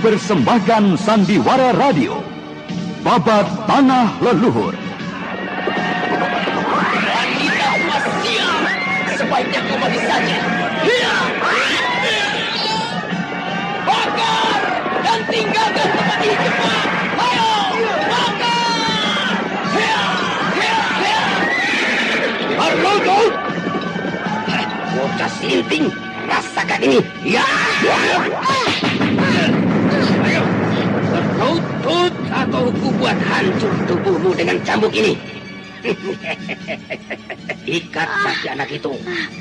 mempersembahkan Sandiwara Radio, Babat Tanah Leluhur. Wanita tua sial, sebaiknya kau mati saja. Bakar dan tinggalkan tempat ini cepat. Ayo, bakar! Naruto! Bocah selinting, rasakan ini. Ya! Ayo, berlutut atau ku buat hancur tubuhmu dengan cambuk ini. Ikat kaki anak itu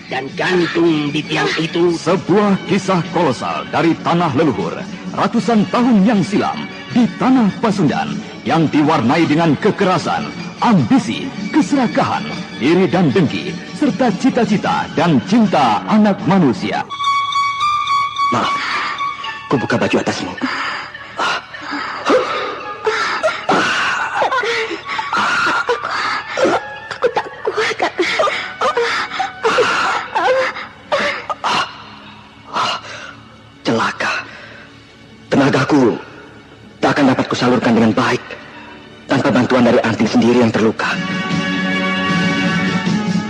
dan gantung di tiang itu. Sebuah kisah kolosal dari tanah leluhur ratusan tahun yang silam di tanah Pasundan yang diwarnai dengan kekerasan, ambisi, keserakahan, iri dan dengki, serta cita-cita dan cinta anak manusia. Maaf, ku buka baju atasmu. Celaka. Tenagaku tak akan dapat kusalurkan dengan baik tanpa bantuan dari Anting sendiri yang terluka.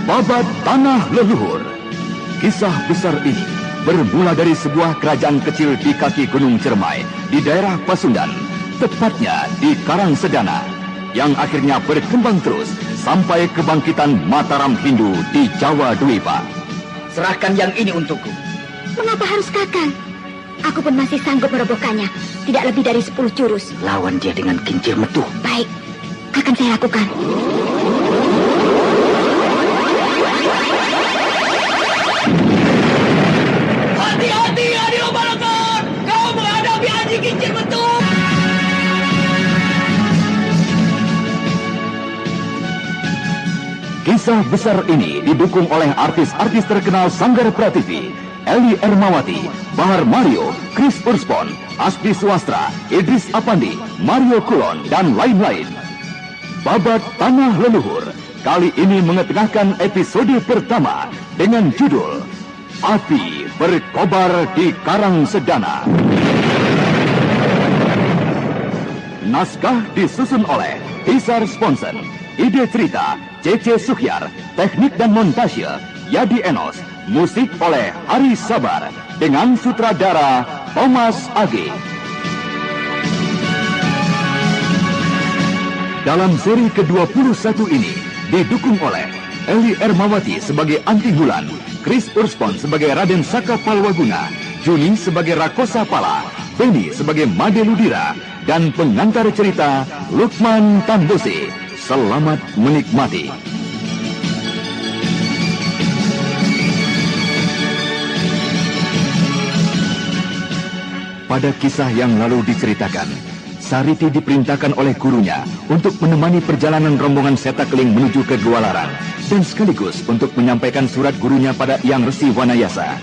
Babat Tanah Leluhur. Kisah besar ini bermula dari sebuah kerajaan kecil di kaki Gunung Ciremai di daerah Pasundan, tepatnya di Karangsedana, yang akhirnya berkembang terus sampai kebangkitan Mataram Hindu di Jawa Dwipa. Serahkan yang ini untukku. Mengapa harus Kakang? Aku pun masih sanggup merobohkannya. Tidak lebih dari 10 jurus. Lawan dia dengan kincir metuh. Baik, akan saya lakukan. Hati-hati, Adi Lobalakar! Kau menghadapi Aji kincir metuh! Kisah besar ini didukung oleh artis-artis terkenal Sanggar Prativi, Eli Ermawati, Bahar Mario, Chris Urspon, Asdi Suwastra, Idris Apandi, Mario Kulon, dan lain-lain. Babat Tanah Leluhur kali ini mengetengahkan episode pertama dengan judul Api Berkobar di Karangsedana. Naskah disusun oleh Hisar Sponsen, ide cerita C.C. Suhyar, teknik dan montase Yadi Enos, musik oleh Hari Sabar dengan sutradara Thomas Age. Dalam seri ke-21 ini didukung oleh Eli Ermawati sebagai Anting Wulan, Chris Urspon sebagai Raden Saka Palwaguna, Juni sebagai Rakosa Pala, Benny sebagai Made Ludira, dan pengantar cerita Lukman Tambose. Selamat menikmati. Pada kisah yang lalu diceritakan, Sariti diperintahkan oleh gurunya untuk menemani perjalanan rombongan Setakeling menuju ke Gualaran dan sekaligus untuk menyampaikan surat gurunya pada Yang Resi Wanayasa.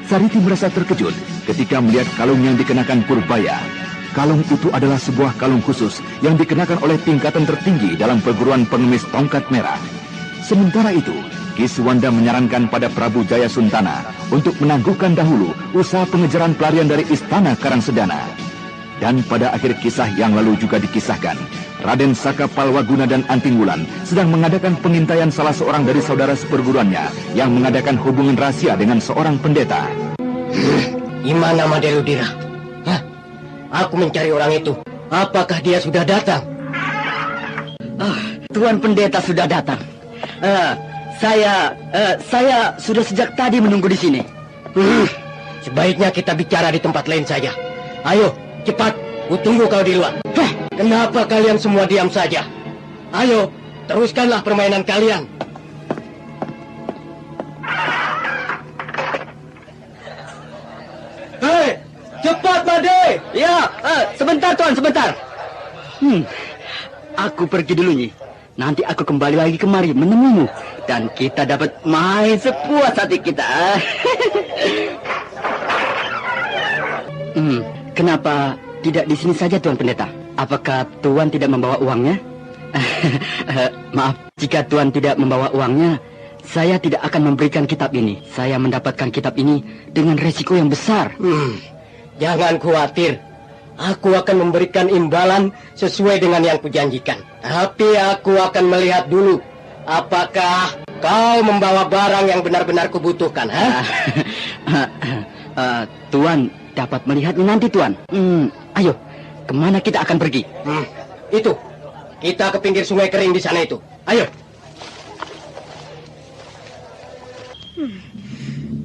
Sariti merasa terkejut ketika melihat kalung yang dikenakan Purbaya. Kalung itu adalah sebuah kalung khusus yang dikenakan oleh tingkatan tertinggi dalam perguruan pengemis tongkat merah. Sementara itu, Ki Suwanda menyarankan pada Prabu Jaya Suntana untuk menangguhkan dahulu usaha pengejaran pelarian dari istana Karangsedana. Dan pada akhir kisah yang lalu juga dikisahkan, Raden Saka Palwaguna dan Anting Wulan sedang mengadakan pengintaian salah seorang dari saudara seperguruannya yang mengadakan hubungan rahasia dengan seorang pendeta. Gimana Made Ludira? Aku mencari orang itu. Apakah dia sudah datang? Tuan Pendeta sudah datang. Saya sudah sejak tadi menunggu di sini. Sebaiknya kita bicara di tempat lain saja. Ayo, cepat. Ku tunggu kau di luar. Kenapa kalian semua diam saja? Ayo, teruskanlah permainan kalian. Hei, cepat Made. Ya, sebentar Tuan, sebentar. Aku pergi dulu Nyi. Nanti aku kembali lagi kemari menemuimu dan kita dapat main sepuas hati kita. Kenapa tidak di sini saja Tuan Pendeta? Apakah Tuan tidak membawa uangnya? Maaf, jika Tuan tidak membawa uangnya, saya tidak akan memberikan kitab ini. Saya mendapatkan kitab ini dengan resiko yang besar. Jangan khawatir. aku akan memberikan imbalan sesuai dengan yang kujanjikan. Tapi aku akan melihat dulu, apakah kau membawa barang yang benar-benar kubutuhkan, ha? Tuan dapat melihatnya nanti, Tuan. Ayo, kemana kita akan pergi? Itu, kita ke pinggir sungai kering di sana itu. Ayo.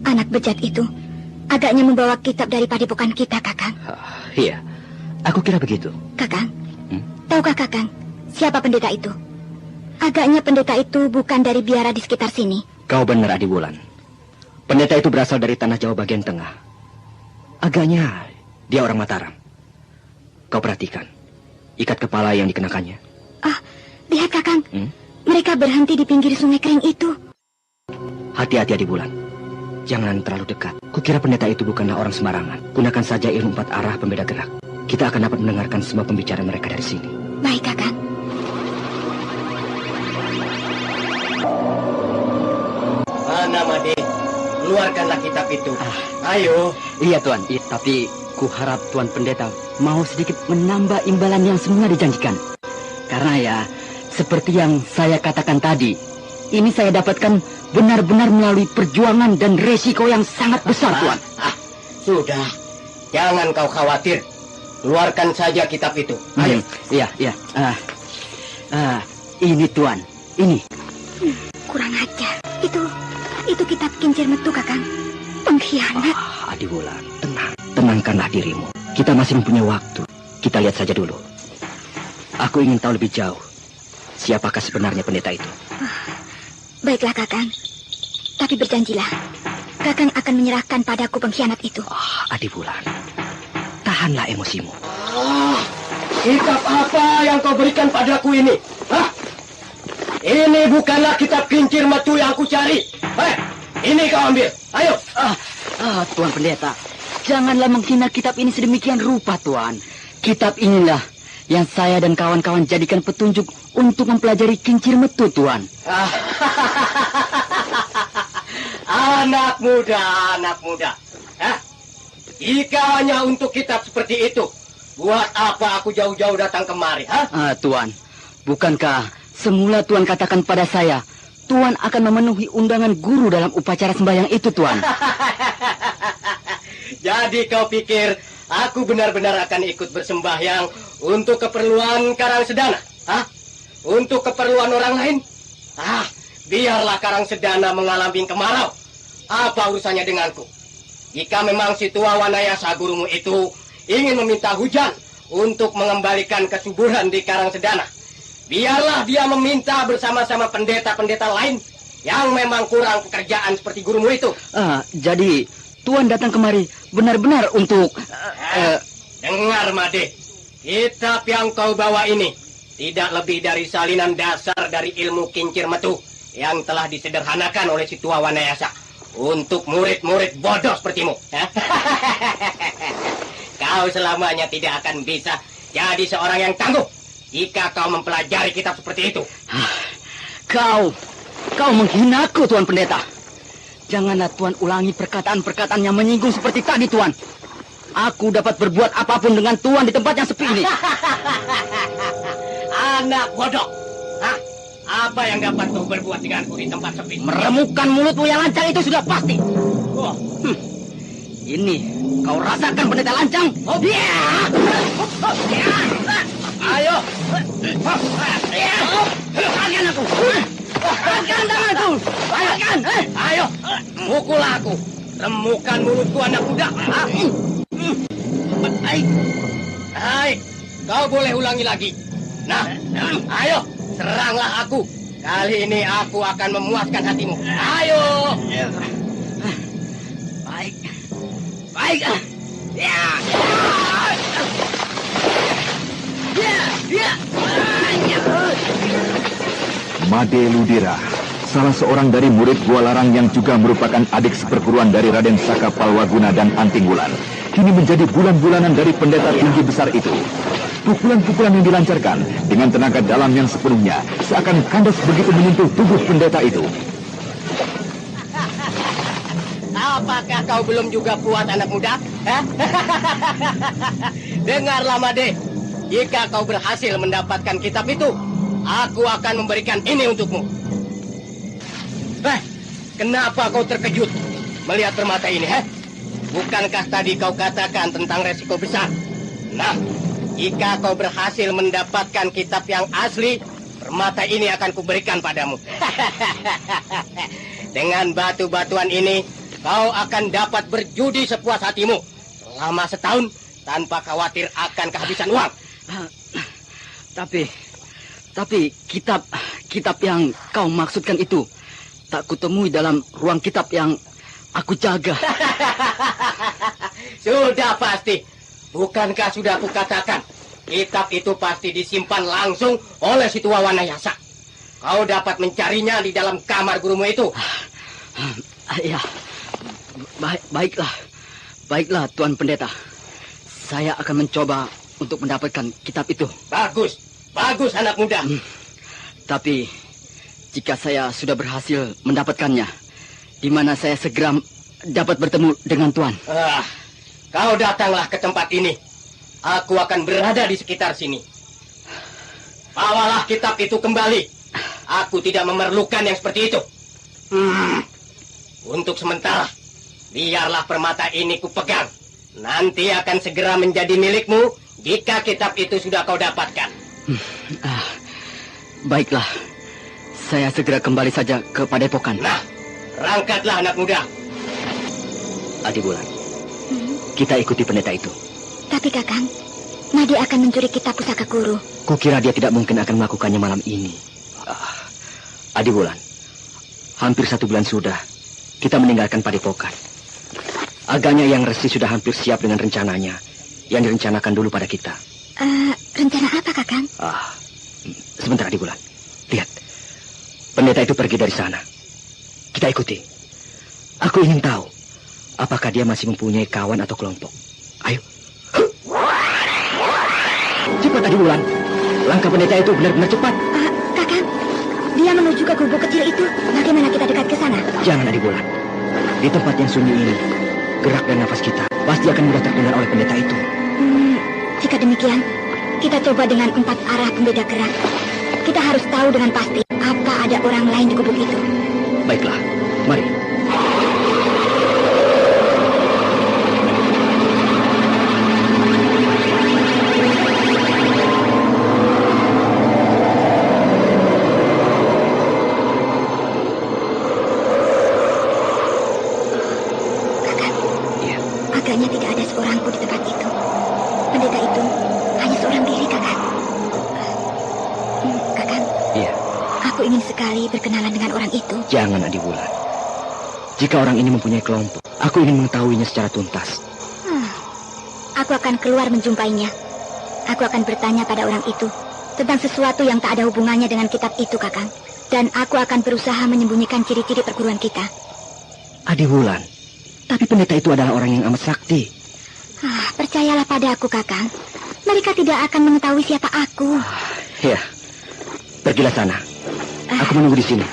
Anak bejat itu agaknya membawa kitab dari padepokan kita, Kakang. Iya, aku kira begitu. Kakang, tahukah Kakang siapa pendeta itu? Agaknya pendeta itu bukan dari biara di sekitar sini. Kau benar, Adi Wulan. Pendeta itu berasal dari tanah Jawa bagian tengah. Agaknya dia orang Mataram. Kau perhatikan ikat kepala yang dikenakannya. Lihat, Kakang. Mereka berhenti di pinggir sungai kering itu. Hati-hati, Adi Wulan. Jangan terlalu dekat. Kukira pendeta itu bukanlah orang sembarangan. Gunakan saja ilmu 4 arah pembeda gerak. Kita akan dapat mendengarkan semua pembicaraan mereka dari sini. Baik, Kakang. Mana, Made? Keluarkanlah kitab itu. Ayo. Iya, Tuan. Iya, tapi kuharap Tuan Pendeta mau sedikit menambah imbalan yang semua dijanjikan. Karena ya, seperti yang saya katakan tadi, ini saya dapatkan benar-benar melalui perjuangan dan resiko yang sangat besar, Tuan. Sudah. Jangan kau khawatir. Keluarkan saja kitab itu. Ayo. Iya. Ini, Tuan. Ini. Kurang ajar. Itu kitab kincir metu, Kakang. Pengkhianat. Adi Wulan, tenang. Tenangkanlah dirimu. Kita masih mempunyai waktu. Kita lihat saja dulu. Aku ingin tahu lebih jauh. Siapakah sebenarnya pendeta itu? Baiklah, Kakang. Tapi berjanjilah, Kakang akan menyerahkan padaku pengkhianat itu. Adi Wulan, tahanlah emosimu. Kitab apa yang kau berikan padaku ini? Hah? Ini bukanlah kitab kincir metu yang aku cari. Ini kau ambil. Ayo. Tuan Pendeta, janganlah menghina kitab ini sedemikian rupa, Tuan. Kitab inilah yang saya dan kawan-kawan jadikan petunjuk untuk mempelajari kincir metu, Tuan. Anak muda. Jika hanya untuk kitab seperti itu, buat apa aku jauh-jauh datang kemari, Tuan, bukankah semula Tuan katakan pada saya, Tuan akan memenuhi undangan guru dalam upacara sembahyang itu, Tuan? Jadi kau pikir aku benar-benar akan ikut bersembahyang untuk keperluan Karangsedana? Untuk keperluan orang lain? Biarlah Karangsedana mengalami kemarau. Apa urusannya denganku? Jika memang si tua Wanayasa gurumu itu ingin meminta hujan untuk mengembalikan kesuburan di Karangsedana, biarlah dia meminta bersama-sama pendeta-pendeta lain yang memang kurang pekerjaan seperti gurumu itu. Jadi Tuan datang kemari benar-benar untuk... Dengar, Made. Kitab yang kau bawa ini tidak lebih dari salinan dasar dari ilmu kincir metu yang telah disederhanakan oleh si tua Wanayasa untuk murid-murid bodoh sepertimu. Kau selamanya tidak akan bisa jadi seorang yang tangguh jika kau mempelajari kitab seperti itu. Kau menghinaku, Tuan Pendeta. Janganlah Tuan ulangi perkataan-perkataan yang menyinggung seperti tadi, Tuan. Aku dapat berbuat apapun dengan Tuan di tempat yang sepi ini. Anak bodoh. Apa yang dapat kau berbuat denganku di tempat sepi? Meremukkan mulutmu yang lancang itu sudah pasti. Ini kau rasakan, Pendeta Lancang. Ayo. Lepaskan aku. Lepaskan tanganku. Lepaskan. Ayo. Pukul aku. Remukan mulutku, anak muda. Baik. Kau boleh ulangi lagi. Nah, ayo. Seranglah aku. Kali ini aku akan memuaskan hatimu. Ayo. Baik. Made Ludira, salah seorang dari murid Gua Larang yang juga merupakan adik seperguruan dari Raden Saka Palwaguna dan Anting Wulan, kini menjadi bulan-bulanan dari pendeta tinggi besar itu. Pukulan-pukulan yang dilancarkan dengan tenaga dalam yang sepenuhnya seakan kandas begitu menyentuh tubuh pendeta itu. Apakah kau belum juga puas, anak muda? dengarlah Made. Jika kau berhasil mendapatkan kitab itu, aku akan memberikan ini untukmu. Kenapa kau terkejut melihat permata ini, Bukankah tadi kau katakan tentang resiko besar? Nah, jika kau berhasil mendapatkan kitab yang asli, permata ini akan kuberikan padamu. Dengan batu-batuan ini, kau akan dapat berjudi sepuas hatimu selama setahun tanpa khawatir akan kehabisan uang. Tapi kitab yang kau maksudkan itu tak kutemui dalam ruang kitab yang aku jaga. Sudah pasti. Bukankah sudah kukatakan, kitab itu pasti disimpan langsung oleh si tua Wanayasa. Kau dapat mencarinya di dalam kamar gurumu itu. Ya, baiklah. Baiklah, Tuan Pendeta. Saya akan mencoba untuk mendapatkan kitab itu. Bagus anak muda. Tapi, jika saya sudah berhasil mendapatkannya, di mana saya segera dapat bertemu dengan Tuan? Kau datanglah ke tempat ini. Aku akan berada di sekitar sini. Bawalah kitab itu kembali. Aku tidak memerlukan yang seperti itu. Untuk sementara, biarlah permata ini kupegang. Nanti akan segera menjadi milikmu jika kitab itu sudah kau dapatkan. Baiklah, saya segera kembali saja ke Padepokan. Nah, berangkatlah anak muda. Adiwulan, kita ikuti pendeta itu. Tapi Kakang, Made akan mencuri kitab pusaka guru. Kukira dia tidak mungkin akan melakukannya malam ini. Adiwulan, hampir 1 bulan sudah kita meninggalkan Padepokan. Agaknya Yang Resi sudah hampir siap dengan rencananya yang direncanakan dulu pada kita. Rencana apa, Kakang? Sebentar, Adiwulan. Lihat, pendeta itu pergi dari sana. Kita ikuti. Aku ingin tahu, apakah dia masih mempunyai kawan atau kelompok. Ayo. Cepat, Adiwulan. Langkah pendeta itu benar-benar cepat. Kakang, dia menuju ke gubuk kecil itu. Bagaimana kita dekat ke sana? Jangan, Adiwulan. Di tempat yang sunyi ini, gerak dan nafas kita pasti akan mudah terdengar oleh pendeta itu. Jika demikian, kita coba dengan 4 arah pembeda gerak. Kita harus tahu dengan pasti apa ada orang lain di gubuk itu. Baiklah, mari. Agaknya tidak ada seorang pun di tempat itu. Pendeta itu hanya seorang diri, Kakang. Kakang. Iya. Aku ingin sekali berkenalan dengan orang itu. Jangan, Adiwulan. Jika orang ini mempunyai kelompok, aku ingin mengetahuinya secara tuntas. Aku akan keluar menjumpainya. Aku akan bertanya pada orang itu tentang sesuatu yang tak ada hubungannya dengan kitab itu, Kakang. Dan aku akan berusaha menyembunyikan ciri-ciri perguruan kita. Adiwulan, tapi pendeta itu adalah orang yang amat sakti. Percayalah pada aku, Kakang. Mereka tidak akan mengetahui siapa aku. Ya, pergilah sana. Aku menunggu di sini.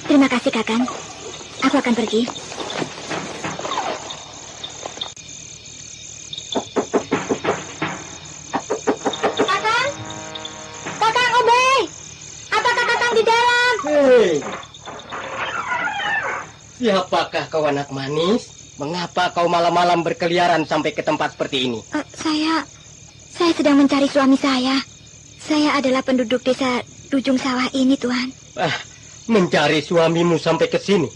Terima kasih, Kakang. Aku akan pergi. Kakang! Kakang Obe! Apakah Kakang di dalam? Hei! Siapakah kau anak manis? Mengapa kau malam-malam berkeliaran sampai ke tempat seperti ini? Saya sedang mencari suami saya. Saya adalah penduduk desa Dujung Sawah ini, Tuan. Mencari suamimu sampai ke sini?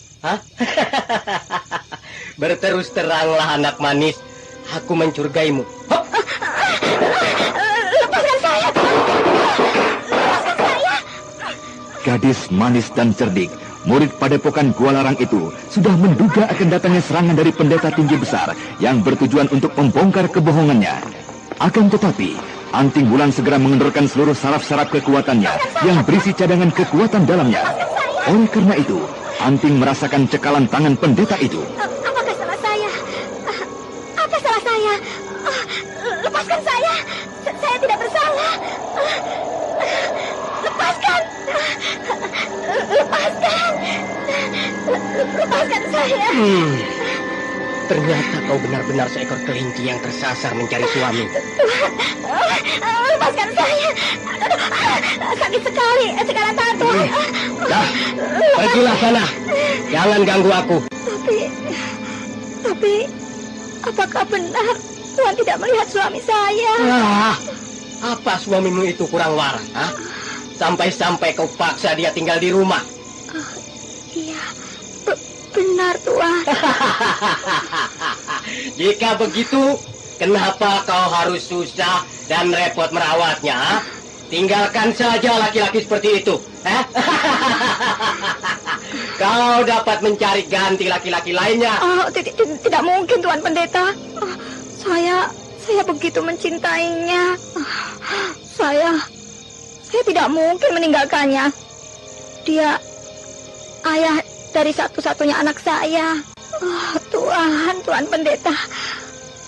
Berterus teranglah anak manis. Aku mencurigaimu. Lepaskan saya, Tuan. Lepaskan saya. Gadis manis dan cerdik, murid Padepokan Gualarang itu sudah menduga akan datangnya serangan dari pendeta tinggi besar yang bertujuan untuk membongkar kebohongannya. Akan tetapi, Anting Wulan segera mengendorkan seluruh saraf-saraf kekuatannya yang berisi cadangan kekuatan dalamnya. Oleh karena itu, Anting merasakan cekalan tangan pendeta itu. Apakah salah saya? Apa salah saya? Lepaskan saya. Saya tidak bersalah. Lepaskan. Lepaskan. Lepaskan saya. Ternyata kau benar-benar seekor kelinci yang tersasar mencari suami. Lepaskan saya. Sakit sekali. Sekarang tangan Tuhan. Dah, pergilah sana. Jangan ganggu aku. Tapi, apakah benar Tuhan tidak melihat suami saya? Apa suamimu itu kurang waras? Sampai-sampai kau paksa dia tinggal di rumah. Iya, benar Tuhan. Jika begitu, kenapa kau harus susah dan repot merawatnya? Tinggalkan saja laki-laki seperti itu. Kau dapat mencari ganti laki-laki lainnya. Tidak mungkin Tuan Pendeta. Saya begitu mencintainya. Saya tidak mungkin meninggalkannya. Dia ayah dari satu-satunya anak saya. Tuan Pendeta,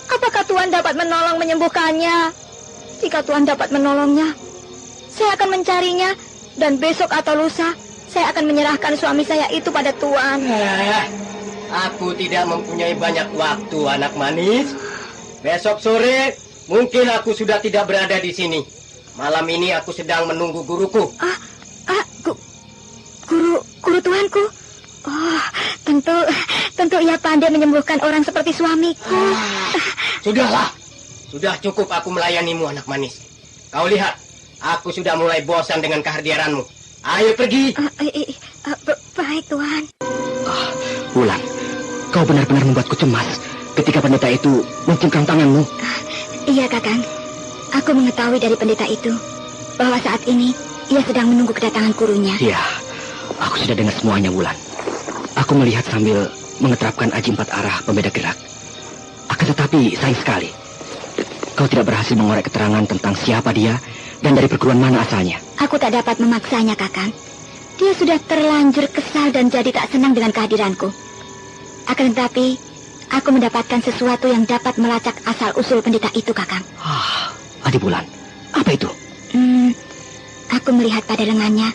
apakah Tuhan dapat menolong menyembuhkannya? Jika Tuhan dapat menolongnya, saya akan mencarinya, dan besok atau lusa saya akan menyerahkan suami saya itu pada Tuhan. Aku tidak mempunyai banyak waktu, anak manis. Besok sore mungkin aku sudah tidak berada di sini. Malam ini aku sedang menunggu guruku. Guru Tuanku. Oh, tentu ia pandai menyembuhkan orang seperti suamiku. Sudahlah. Sudah cukup aku melayanimu, anak manis. Kau lihat, aku sudah mulai bosan dengan kehadiranmu. Ayo pergi. Baik, Tuhan. Wulan, kau benar-benar membuatku cemas ketika pendeta itu mencium tanganmu. Iya, Kakang. Aku mengetahui dari pendeta itu bahwa saat ini ia sedang menunggu kedatangan gurunya. Iya, aku sudah dengar semuanya, Wulan. Aku melihat sambil mengeterapkan aji 4 arah pembeda gerak. Akan tetapi sayang sekali, kau tidak berhasil mengorek keterangan tentang siapa dia dan dari perguruan mana asalnya. Aku tak dapat memaksanya, Kakang. Dia sudah terlanjur kesal dan jadi tak senang dengan kehadiranku. Akan tetapi, aku mendapatkan sesuatu yang dapat melacak asal-usul pendeta itu, Kakang. Adi Wulan, apa itu? Aku melihat pada lengannya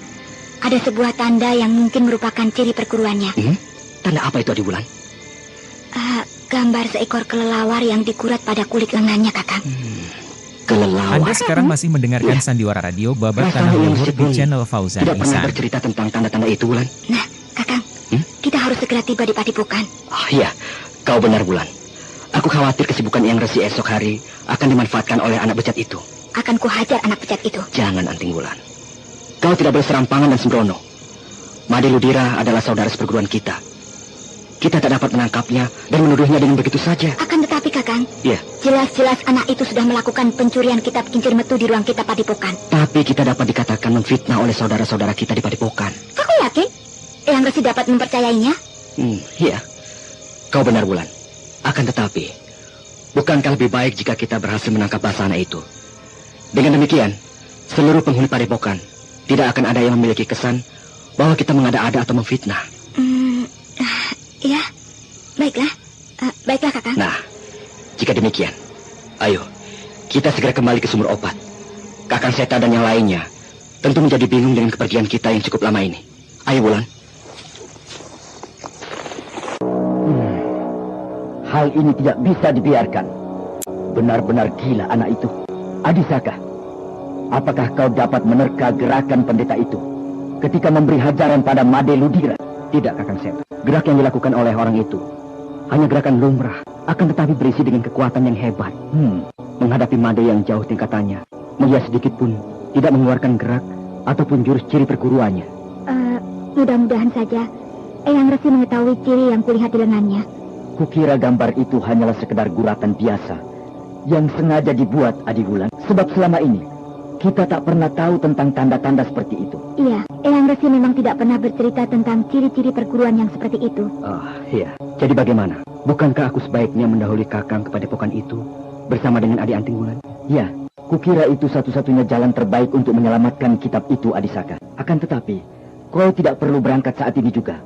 ada sebuah tanda yang mungkin merupakan ciri perguruannya. Tanda apa itu, Adi Wulan? Gambar seekor kelelawar yang dikurat pada kulit lengannya, Kakang. Kelelawar. Anda sekarang masih mendengarkan Sandiwara Radio Babat Tanah Luhur di channel Fauzan tidak pernah Ihsan. bercerita tentang tanda-tanda itu, Wulan. Nah, Kakang, kita harus segera tiba di Padepokan. Iya, kau benar, Wulan. Aku khawatir kesibukan Eyang Resi esok hari akan dimanfaatkan oleh anak bejat itu. Akan kuhajar anak bejat itu. Jangan, Anting Wulan. Kau tidak boleh serampangan dan sembrono. Made Ludira adalah saudara seperguruan kita. Kita tak dapat menangkapnya dan menuduhnya dengan begitu saja. Akan tetapi, Kakang, Iya. jelas-jelas anak itu sudah melakukan pencurian kitab kincir metu di ruang kitab Padepokan. Tapi kita dapat dikatakan memfitnah oleh saudara-saudara kita di Padepokan. Aku yakin Eyang Resi dapat mempercayainya. Iya. Kau benar, Wulan. Akan tetapi, bukankah lebih baik jika kita berhasil menangkap Basana itu? Dengan demikian, seluruh penghuni Padepokan tidak akan ada yang memiliki kesan bahwa kita mengada-ada atau memfitnah. Iya, baiklah. Baiklah, Kakang. Nah, jika demikian, ayo, kita segera kembali ke sumur obat. Kakang Seta dan yang lainnya tentu menjadi bingung dengan kepergian kita yang cukup lama ini. Ayo, Wulan. Hal ini tidak bisa dibiarkan. Benar-benar gila anak itu. Adisaka, apakah kau dapat menerka gerakan pendeta itu ketika memberi hajaran pada Made Ludira? Tidak, Kakang Seta. Gerak yang dilakukan oleh orang itu hanya gerakan lumrah, akan tetapi berisi dengan kekuatan yang hebat. Menghadapi Made yang jauh tingkatannya, dia sedikit pun tidak mengeluarkan gerak ataupun jurus ciri perguruannya. Mudah-mudahan saja Eyang Resi mengetahui ciri yang kulihat di lengannya. Kukira gambar itu hanyalah sekedar guratan biasa yang sengaja dibuat, Adi Wulan. Sebab selama ini kita tak pernah tahu tentang tanda-tanda seperti itu. Iya, Eyang Resi memang tidak pernah bercerita tentang ciri-ciri perguruan yang seperti itu. Iya. Jadi bagaimana? Bukankah aku sebaiknya mendahului Kakang ke Padepokan itu bersama dengan Adi Anting Wulan? Ya, kukira itu satu-satunya jalan terbaik untuk menyelamatkan kitab itu, Adisaka. Akan tetapi, kau tidak perlu berangkat saat ini juga.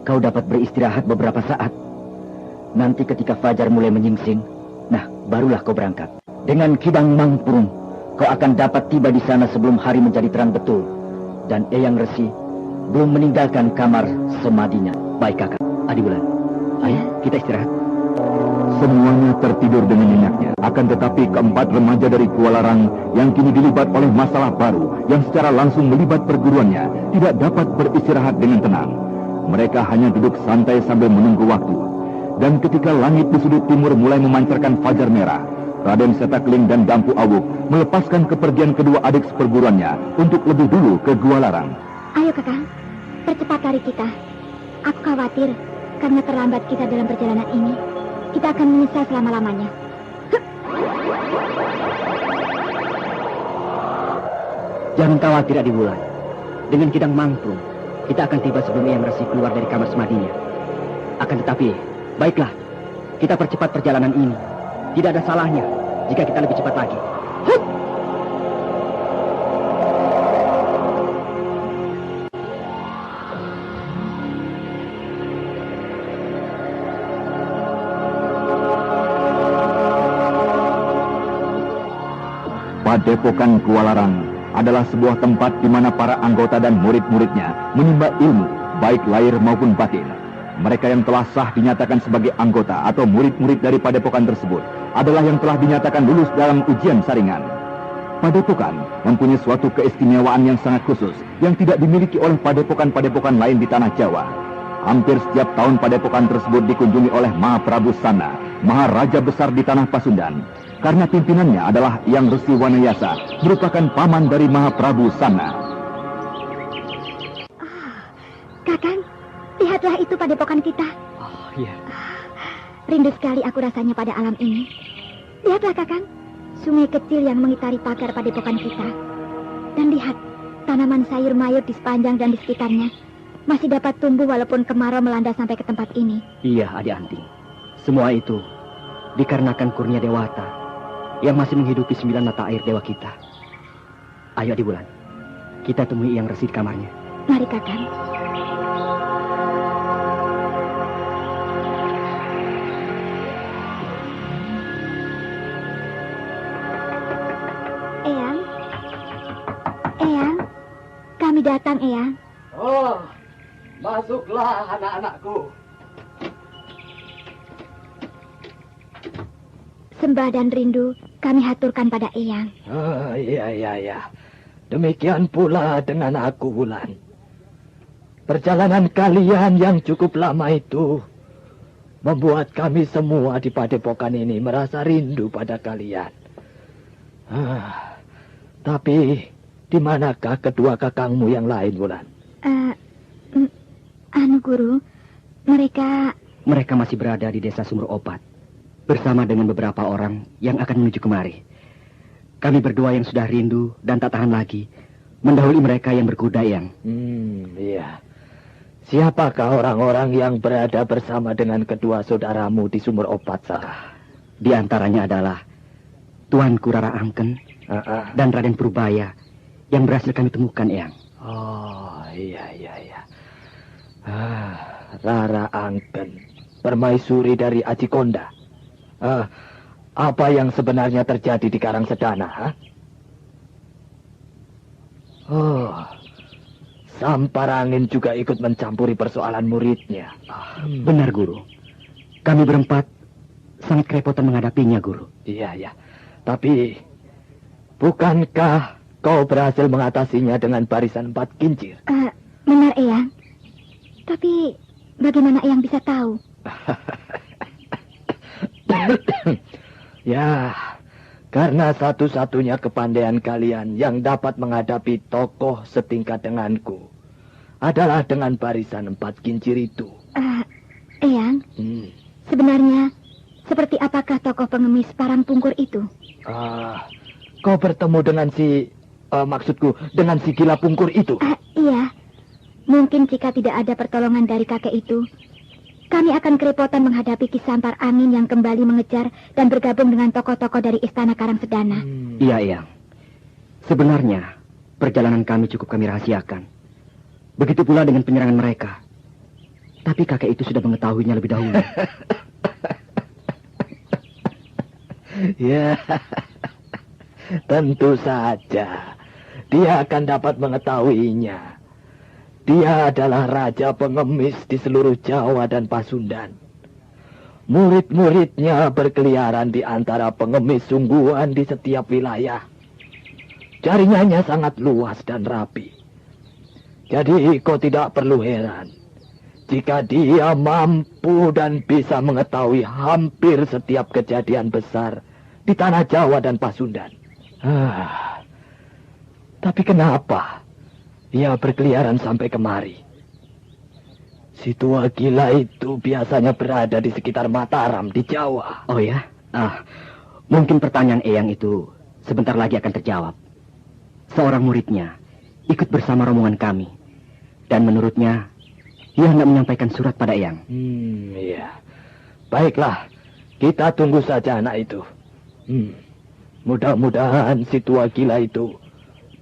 Kau dapat beristirahat beberapa saat. Nanti ketika fajar mulai menyingsing, nah, barulah kau berangkat. Dengan Kidang Mangpurung, kau akan dapat tiba di sana sebelum hari menjadi terang betul. Dan Eyang Resi belum meninggalkan kamar semadinya. Baik, Kakak. Adi Wulan, ayo kita istirahat. Semuanya tertidur dengan nyenyaknya. Akan tetapi keempat remaja dari Kualarang yang kini dilibat oleh masalah baru yang secara langsung melibat perguruannya tidak dapat beristirahat dengan tenang. Mereka hanya duduk santai sambil menunggu waktu. Dan ketika langit di sudut timur mulai memancarkan fajar merah, Raden Setakling dan Dampu Awuk melepaskan kepergian kedua adik seperguruannya untuk lebih dulu ke Gua Larang. Ayo Kakang, percepat lari kita. Aku khawatir karena terlambat kita dalam perjalanan ini, kita akan menyesal selama-lamanya. Jangan khawatir Adi Wulan. Dengan Kidang Mangprung, kita akan tiba sebelum Eyang Resi keluar dari kamar semadinya. Akan tetapi, baiklah, kita percepat perjalanan ini. Tidak ada salahnya jika kita lebih cepat lagi. Hup! Padepokan Kualarang adalah sebuah tempat di mana para anggota dan murid-muridnya menimba ilmu, baik lahir maupun batin. Mereka yang telah sah dinyatakan sebagai anggota atau murid-murid dari padepokan tersebut adalah yang telah dinyatakan lulus dalam ujian saringan. Padepokan mempunyai suatu keistimewaan yang sangat khusus yang tidak dimiliki oleh padepokan-padepokan lain di tanah Jawa. Hampir setiap tahun padepokan tersebut dikunjungi oleh Mahaprabu Sana, Maharaja besar di tanah Pasundan. Karena pimpinannya adalah Yang Resi Wanayasa, merupakan paman dari Mahaprabu Sana. Kakang, lihatlah itu padepokan kita. Oh, iya. Rindu sekali aku rasanya pada alam ini. Lihatlah Kakang, sungai kecil yang mengitari pagar padepokan kita. Dan lihat, tanaman sayur mayur di sepanjang dan di sekitarnya masih dapat tumbuh walaupun kemarau melanda sampai ke tempat ini. Iya, Adi Anting. Semua itu dikarenakan kurnia Dewata yang masih menghidupi 9 mata air dewa kita. Ayo Adi Wulan, kita temui Eyang Resi di kamarnya. Mari Kakang. Eyang, Eyang, kami datang Eyang. Oh, masuklah anak-anakku. Sembah dan rindu kami haturkan pada Eyang. Iya. Demikian pula dengan aku, Wulan. Perjalanan kalian yang cukup lama itu membuat kami semua di padepokan ini merasa rindu pada kalian. Tapi di manakah kedua kakangmu yang lain, Wulan? Guru, mereka masih berada di desa Sumur Opat bersama dengan beberapa orang yang akan menuju kemari. Kami berdua yang sudah rindu dan tak tahan lagi mendahului mereka yang berkuda, Yang. Iya. Siapakah orang-orang yang berada bersama dengan kedua saudaramu di Sumur Opat, Saka? Di antaranya adalah Tuanku Rara Angken dan Raden Purbaya yang berhasil kami temukan, Yang. Oh, iya. Rara Angken, permaisuri dari Aji Konda. Apa yang sebenarnya terjadi di Karangsedana? Oh, Samparangin juga ikut mencampuri persoalan muridnya. Benar, Guru. Kami berempat sangat kerepotan menghadapinya, Guru. Iya. Tapi, bukankah kau berhasil mengatasinya dengan barisan 4 kincir? Benar Eyang. Tapi bagaimana Eyang bisa tahu? Ya, karena satu-satunya kepandaian kalian yang dapat menghadapi tokoh setingkat denganku adalah dengan barisan 4 kincir itu. Eyang, sebenarnya seperti apakah tokoh pengemis parang pungkur itu? Kau bertemu dengan maksudku dengan si gila pungkur itu? Iya. Mungkin jika tidak ada pertolongan dari kakek itu, kami akan kerepotan menghadapi Ki Sampar Angin yang kembali mengejar dan bergabung dengan tokoh-tokoh dari Istana Karangsedana. Iya, Eyang. Sebenarnya, perjalanan kami cukup kami rahasiakan. Begitu pula dengan penyerangan mereka. Tapi kakek itu sudah mengetahuinya lebih dahulu. Ya, tentu saja. Dia akan dapat mengetahuinya. Dia adalah raja pengemis di seluruh Jawa dan Pasundan. Murid-muridnya berkeliaran di antara pengemis sungguhan di setiap wilayah. Jaringannya sangat luas dan rapi. Jadi kau tidak perlu heran jika dia mampu dan bisa mengetahui hampir setiap kejadian besar di tanah Jawa dan Pasundan. Tapi kenapa ia berkeliaran sampai kemari? Si tua gila itu biasanya berada di sekitar Mataram di Jawa. Oh ya? Mungkin pertanyaan Eyang itu sebentar lagi akan terjawab. Seorang muridnya ikut bersama rombongan kami. Dan menurutnya, ia hendak menyampaikan surat pada Eyang. Iya. Baiklah, kita tunggu saja anak itu. Mudah-mudahan si tua gila itu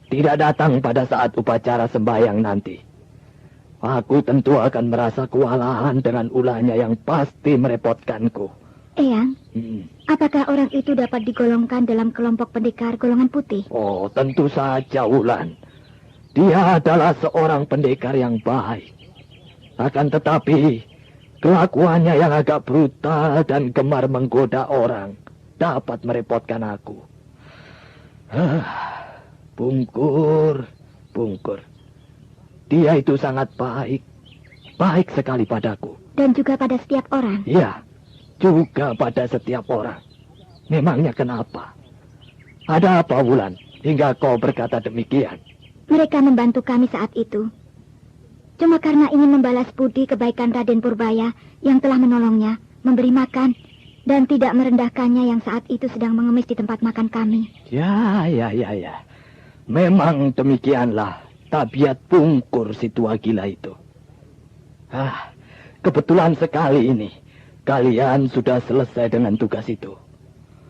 tidak datang pada saat upacara sembahyang nanti. Aku tentu akan merasa kewalahan dengan ulahnya yang pasti merepotkanku. Eyang, apakah orang itu dapat digolongkan dalam kelompok pendekar golongan putih? Oh, tentu saja, Wulan. Dia adalah seorang pendekar yang baik. Akan tetapi, kelakuannya yang agak brutal dan gemar menggoda orang dapat merepotkan aku. Bungkur. Dia itu sangat baik. Baik sekali padaku. Dan juga pada setiap orang? Iya, juga pada setiap orang. Memangnya kenapa? Ada apa, Wulan, hingga kau berkata demikian? Mereka membantu kami saat itu. Cuma karena ingin membalas budi kebaikan Raden Purbaya yang telah menolongnya, memberi makan, dan tidak merendahkannya yang saat itu sedang mengemis di tempat makan kami. Ya. Memang demikianlah tabiat Bungkur si tua gila itu. Kebetulan sekali ini kalian sudah selesai dengan tugas itu.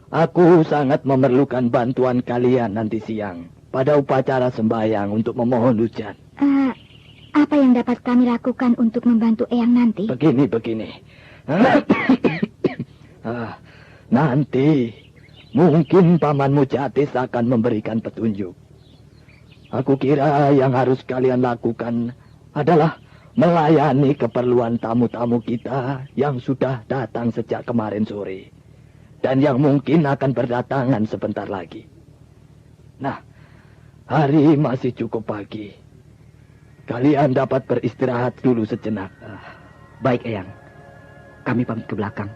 Aku sangat memerlukan bantuan kalian nanti siang pada upacara sembahyang untuk memohon hujan. Apa yang dapat kami lakukan untuk membantu Eyang nanti? Begini. Nanti mungkin Paman Mujatis akan memberikan petunjuk. Aku kira yang harus kalian lakukan adalah melayani keperluan tamu-tamu kita yang sudah datang sejak kemarin sore. Dan yang mungkin akan berdatangan sebentar lagi. Nah, hari masih cukup pagi. Kalian dapat beristirahat dulu sejenak. Baik, Eyang. Kami pamit ke belakang.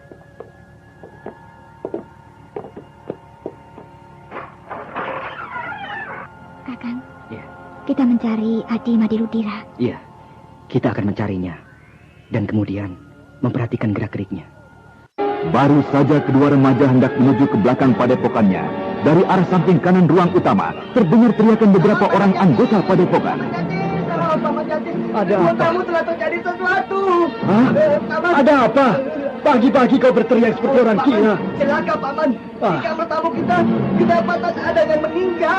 Kakang, Ya. kita mencari Adi Madirudira. Iya, kita akan mencarinya. Dan kemudian memperhatikan gerak-geriknya. Baru saja kedua remaja hendak menuju ke belakang padepokannya, dari arah samping kanan ruang utama terdengar teriakan beberapa orang anggota padepokan. Ada apa? Kamu telah terjadi sesuatu. Ada apa? Pagi-pagi kau berteriak seperti orang gila. Celaka, Paman. Di kamar tamu kita kedapatan ada yang meninggal.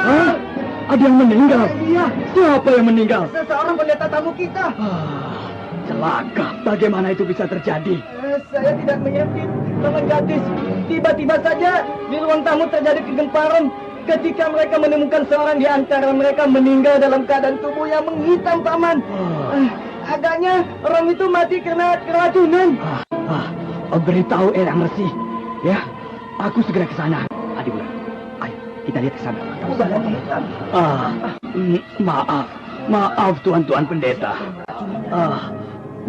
Ada yang meninggal? Iya. Siapa yang meninggal? Seseorang pendeta tamu kita. Celaka. Bagaimana itu bisa terjadi? Saya tidak mengintip, Paman Gadis. Tiba-tiba saja di ruang tamu terjadi kegemparan. Ketika mereka menemukan seorang di antara mereka meninggal dalam keadaan tubuh yang menghitam, Paman. Agaknya orang itu mati karena keracunan. Beritahu Eyang Resi. Ya, aku segera ke sana. Adi Bulan, ayo kita lihat ke sana. Maaf Tuan Pendeta.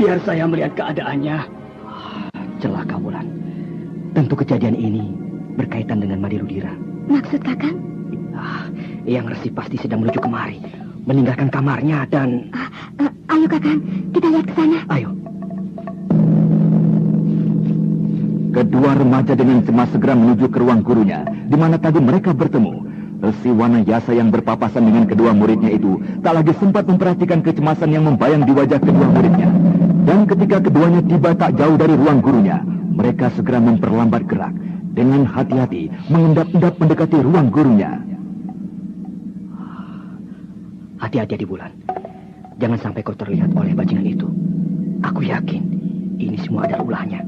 Biar saya melihat keadaannya. Celaka, Bulan. Tentu kejadian ini berkaitan dengan Madirudira. Maksud Kakang? Eyang Resi pasti sedang menuju kemari, meninggalkan kamarnya dan... Ayo Kakang, kita lihat ke sana. Ayo. Kedua remaja dengan cemas segera menuju ke ruang gurunya, di mana tadi mereka bertemu. Resi Wanayasa yang berpapasan dengan kedua muridnya itu tak lagi sempat memperhatikan kecemasan yang membayang di wajah kedua muridnya. Dan ketika keduanya tiba tak jauh dari ruang gurunya, mereka segera memperlambat gerak. Dengan hati-hati mengendap-endap mendekati ruang gurunya. Hati-hati, Adi Bulan. Jangan sampai kau terlihat oleh bajingan itu. Aku yakin ini semua ada ulahnya.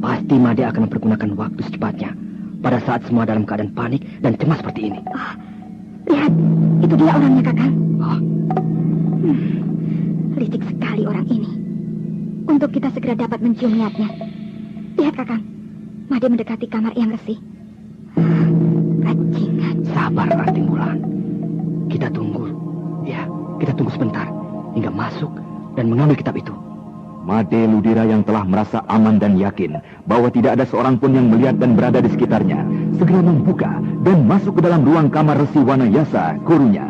Pasti Made akan mempergunakan waktu secepatnya pada saat semua dalam keadaan panik dan cemas seperti ini. Lihat, itu dia orangnya, Kakang. Licik sekali orang ini. Untuk kita segera dapat mencium niatnya. Lihat, Kakang. Made mendekati kamar Yang Resi. Bajingan. Sabar, Ranting Wulan. Kita tunggu. Ya, kita tunggu sebentar hingga masuk dan mengambil kitab itu. Made Ludira yang telah merasa aman dan yakin bahwa tidak ada seorang pun yang melihat dan berada di sekitarnya, segera membuka dan masuk ke dalam ruang kamar Resi Wanayasa, gurunya.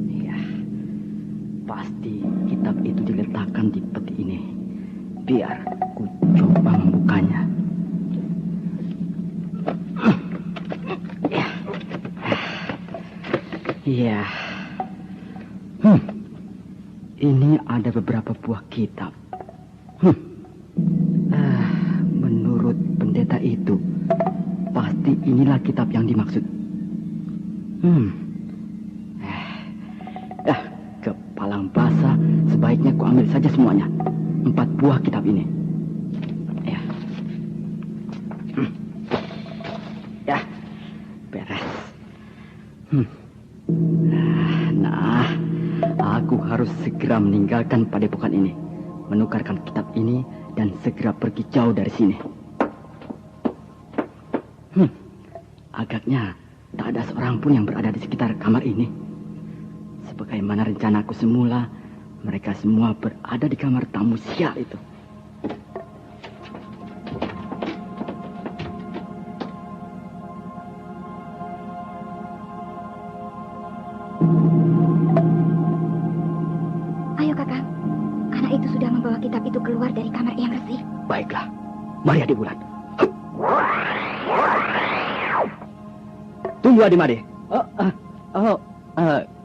Ya, pasti kitab itu diletakkan di peti ini. Biar ku coba membukanya. Iya. Ini ada beberapa buah kitab. Menurut pendeta itu, pasti inilah kitab yang dimaksud. Kepalang basah, sebaiknya ku ambil saja semuanya. 4 buah kitab ini. Ya. Ya, beres. Nah, aku harus segera meninggalkan padepokan ini, menukarkan kitab ini, dan segera pergi jauh dari sini. Agaknya tak ada seorang pun yang berada di sekitar kamar ini. Sebagaimana rencanaku semula, mereka semua berada di kamar tamu sial itu. Ayo, Kakang. Anak itu sudah membawa kitab itu keluar dari kamar Yang Resi. Baiklah, mari Adik Wulan. Tunggu Adik Made.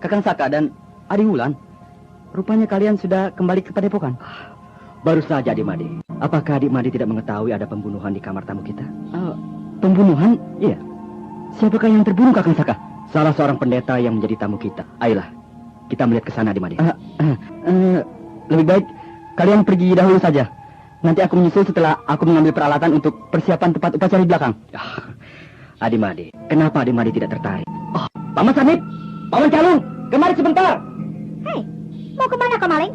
Kakang Saka dan Adik Wulan. Rupanya kalian sudah kembali ke padepokan. Baru saja Adik Made. Apakah Adik Made tidak mengetahui ada pembunuhan di kamar tamu kita? Pembunuhan? Iya. Siapakah yang terbunuh, Kakang Saka? Salah seorang pendeta yang menjadi tamu kita. Ayolah, kita melihat ke sana, Adik Made. Lebih baik kalian pergi dahulu saja. Nanti aku menyusul setelah aku mengambil peralatan untuk persiapan tempat upacara di belakang. Adik Made, kenapa Adik Made tidak tertarik? Paman Sanip, Paman Calung, kemari sebentar. Hei, mau kemana kau, maling?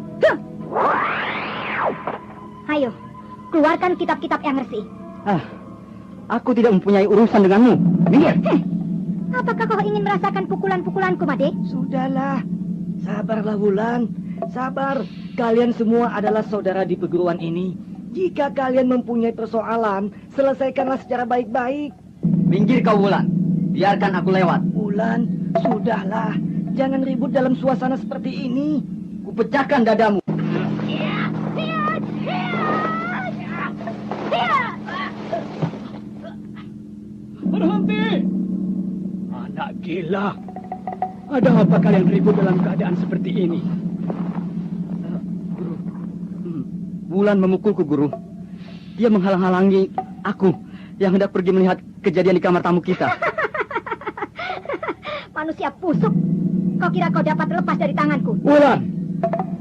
Ayo, keluarkan kitab-kitab Yang Resi. Aku tidak mempunyai urusan denganmu. Minggir. Apakah kau ingin merasakan pukulan-pukulanku, Made? Sudahlah, sabarlah Wulan, sabar. Kalian semua adalah saudara di perguruan ini. Jika kalian mempunyai persoalan, selesaikanlah secara baik-baik. Minggir kau Wulan, biarkan aku lewat. Wulan, sudahlah, jangan ribut dalam suasana seperti ini. Kupecahkan dadamu. Berhenti! Anak gila. Ada apa kalian ribut dalam keadaan seperti ini? Guru, Wulan memukulku, Guru. Dia menghalang-halangi aku yang hendak pergi melihat kejadian di kamar tamu kita. Manusia busuk. Kau kira kau dapat lepas dari tanganku? Wulan,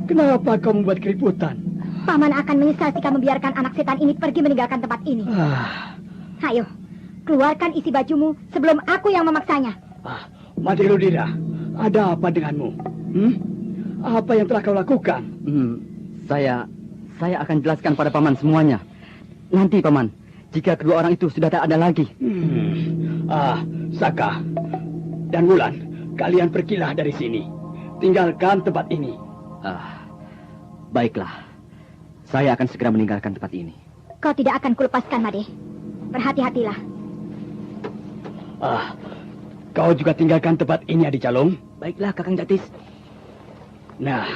kenapa kau membuat keributan? Paman akan menyesal jika membiarkan anak setan ini pergi meninggalkan tempat ini. Ayo, keluarkan isi bajumu sebelum aku yang memaksanya. Made Ludira, ada apa denganmu? Apa yang telah kau lakukan? Saya akan jelaskan pada Paman semuanya. Nanti, Paman, jika kedua orang itu sudah tak ada lagi. Saka dan Wulan, kalian pergilah dari sini. Tinggalkan tempat ini. Baiklah. Saya akan segera meninggalkan tempat ini. Kau tidak akan kulepaskan, Made. Berhati-hatilah. Kau juga tinggalkan tempat ini, Adik Calung. Baiklah, Kakang Jatis. Nah,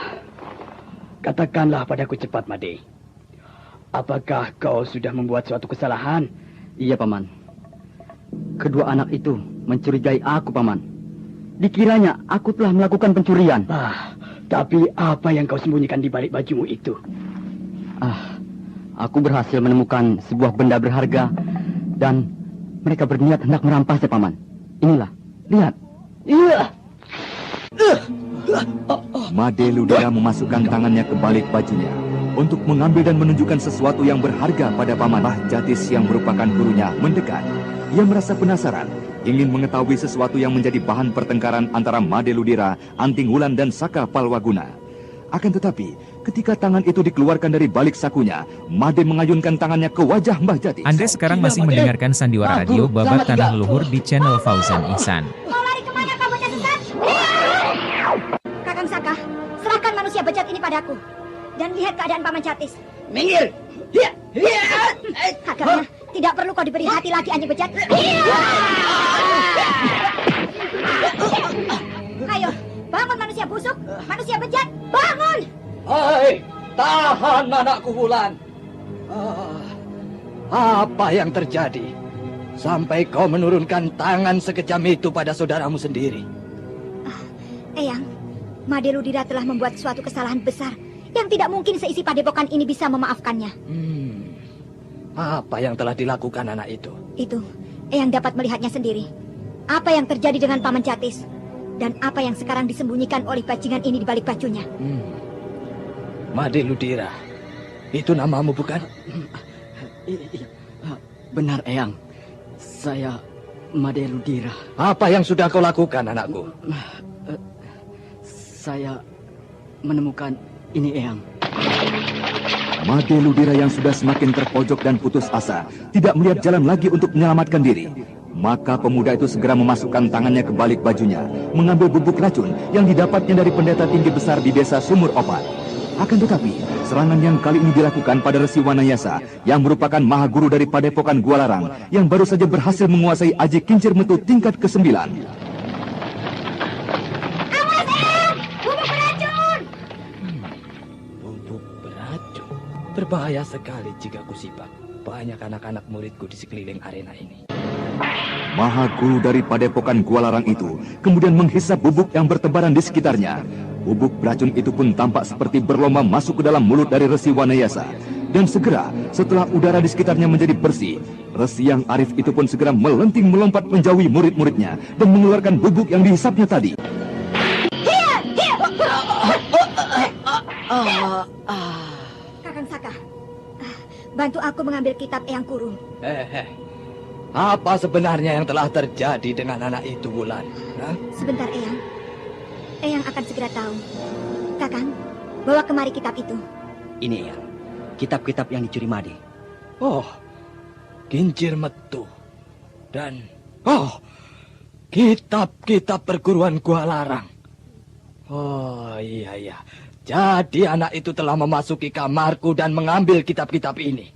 katakanlah padaku cepat, Made. Apakah kau sudah membuat suatu kesalahan? Iya, Paman. Kedua anak itu mencurigai aku, Paman. Dikiranya aku telah melakukan pencurian. Tapi apa yang kau sembunyikan di balik bajumu itu? Aku berhasil menemukan sebuah benda berharga dan mereka berniat hendak merampasnya, Paman. Inilah, lihat. Iya. Made Ludira memasukkan tangannya ke balik bajunya untuk mengambil dan menunjukkan sesuatu yang berharga pada Paman. Jatis yang merupakan gurunya mendekat. Ia merasa penasaran ingin mengetahui sesuatu yang menjadi bahan pertengkaran antara Made Ludira, Anting Wulan dan Saka Palwaguna. Akan tetapi, ketika tangan itu dikeluarkan dari balik sakunya, Made mengayunkan tangannya ke wajah Mbah Jatis. Anda sekarang masih mendengarkan Sandiwara Radio Babat Tanah Leluhur di channel Fauzan Ihsan. Mau lari kemana kau bocah sesat? Kakang Saka, serahkan manusia bejat ini padaku. Dan lihat keadaan Paman Jatis. Minggir! Agaknya tidak perlu kau diberi hati lagi, anjing bejat. Ayo, bangun manusia busuk, manusia bejat, bangun! Hai, tahan anakku Wulan. Apa yang terjadi? Sampai kau menurunkan tangan sekejam itu pada saudaramu sendiri. Eyang, Made Ludira telah membuat suatu kesalahan besar yang tidak mungkin seisi padepokan ini bisa memaafkannya. Apa yang telah dilakukan anak itu? Itu, Eyang dapat melihatnya sendiri. Apa yang terjadi dengan Paman Jatis dan apa yang sekarang disembunyikan oleh bajingan ini di balik bajunya. Made Ludira, itu namamu bukan? Benar, Eyang. Saya Made Ludira. Apa yang sudah kau lakukan, anakku? Saya menemukan ini, Eyang. Made Ludira yang sudah semakin terpojok dan putus asa, tidak melihat jalan lagi untuk menyelamatkan diri. Maka pemuda itu segera memasukkan tangannya ke balik bajunya, mengambil bubuk racun yang didapatnya dari pendeta tinggi besar di desa Sumur Opat. Akan tetapi, serangan yang kali ini dilakukan pada Resi Wanayasa, yang merupakan maha guru dari Padepokan Gualarang, yang baru saja berhasil menguasai Aji Kincir Metu tingkat ke-9. Awas, Eyang! Bubuk beracun! Bubuk beracun. Berbahaya sekali jika kusipak. Banyak anak-anak muridku di sekeliling arena ini. Maha guru dari Padepokan Gualarang itu kemudian menghisap bubuk yang bertebaran di sekitarnya. Bubuk beracun itu pun tampak seperti berlomba masuk ke dalam mulut dari Resi Wanayasa. Dan segera setelah udara di sekitarnya menjadi bersih, Resi yang arif itu pun segera melenting melompat menjauhi murid-muridnya dan mengeluarkan bubuk yang dihisapnya tadi. Kakang Saka, bantu aku mengambil kitab Eyang Kurung. Apa sebenarnya yang telah terjadi dengan anak itu, Wulan? Sebentar, Eyang. Eyang akan segera tahu. Kakang, bawa kemari kitab itu. Ini, Eyang. Kitab-kitab yang dicuri Made. Oh, Kincir Metu. Dan, kitab-kitab perguruan Gualarang. Oh, iya. Jadi anak itu telah memasuki kamarku dan mengambil kitab-kitab ini.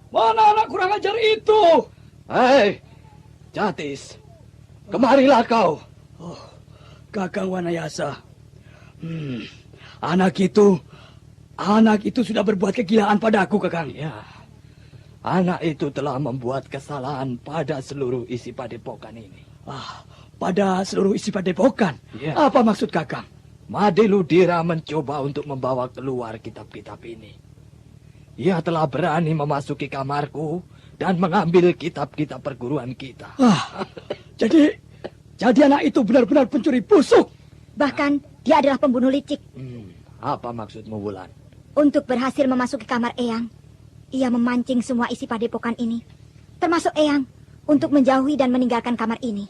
Mana anak kurang ajar itu? Hei, Jatis, kemarilah kau. Kakang Wanayasa. Anak itu sudah berbuat kegilaan padaku, Kakang. Ya, anak itu telah membuat kesalahan pada seluruh isi padepokan ini. Pada seluruh isi padepokan? Ya. Apa maksud Kakang? Made Ludira mencoba untuk membawa keluar kitab-kitab ini. Ia telah berani memasuki kamarku dan mengambil kitab-kitab perguruan kita. Jadi anak itu benar-benar pencuri busuk. Bahkan dia adalah pembunuh licik. Apa maksudmu, Wulan? Untuk berhasil memasuki kamar Eyang, ia memancing semua isi padepokan ini, termasuk Eyang, untuk menjauhi dan meninggalkan kamar ini.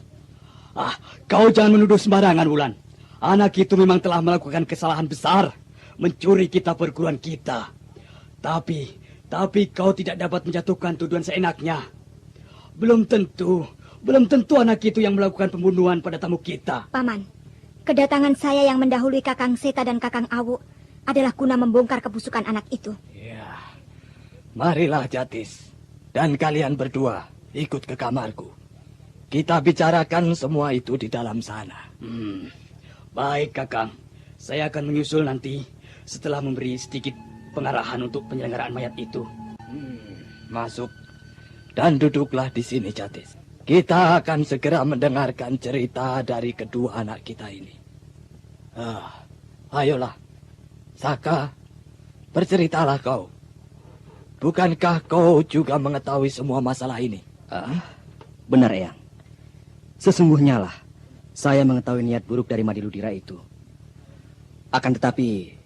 Kau jangan menuduh sembarangan, Wulan. Anak itu memang telah melakukan kesalahan besar, mencuri kitab perguruan kita. Tapi kau tidak dapat menjatuhkan tuduhan seenaknya. Belum tentu anak itu yang melakukan pembunuhan pada tamu kita. Paman, kedatangan saya yang mendahului Kakang Seta dan Kakang Awu adalah guna membongkar kebusukan anak itu. Ya, marilah Jatis. Dan kalian berdua ikut ke kamarku. Kita bicarakan semua itu di dalam sana. Baik, Kakang. Saya akan menyusul nanti setelah memberi sedikit pengarahan untuk penyelenggaraan mayat itu. Masuk dan duduklah di sini, Jatis. Kita akan segera mendengarkan cerita dari kedua anak kita ini. Ayolah, Saka, berceritalah kau. Bukankah kau juga mengetahui semua masalah ini? Benar, Eyang. Sesungguhnya lah, saya mengetahui niat buruk dari Made Ludira itu. Akan tetapi,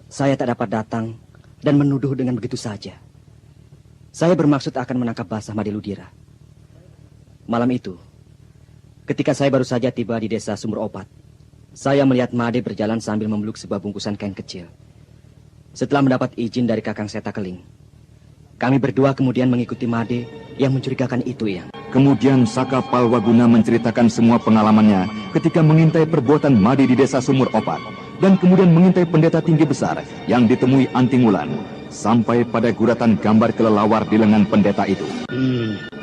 saya tak dapat datang dan menuduh dengan begitu saja. Saya bermaksud akan menangkap basah Made Ludira. Malam itu, Ketika saya baru saja tiba di desa Sumur Opat, saya melihat Made berjalan sambil memeluk sebuah bungkusan kain kecil. Setelah mendapat izin dari Kakang Seta Keling, kami berdua kemudian mengikuti Made yang mencurigakan itu, Eyang. Kemudian Saka Palwaguna menceritakan semua pengalamannya ketika mengintai perbuatan Made di desa Sumur Opat, dan kemudian mengintai pendeta tinggi besar yang ditemui Anting Wulan, sampai pada guratan gambar kelelawar di lengan pendeta itu.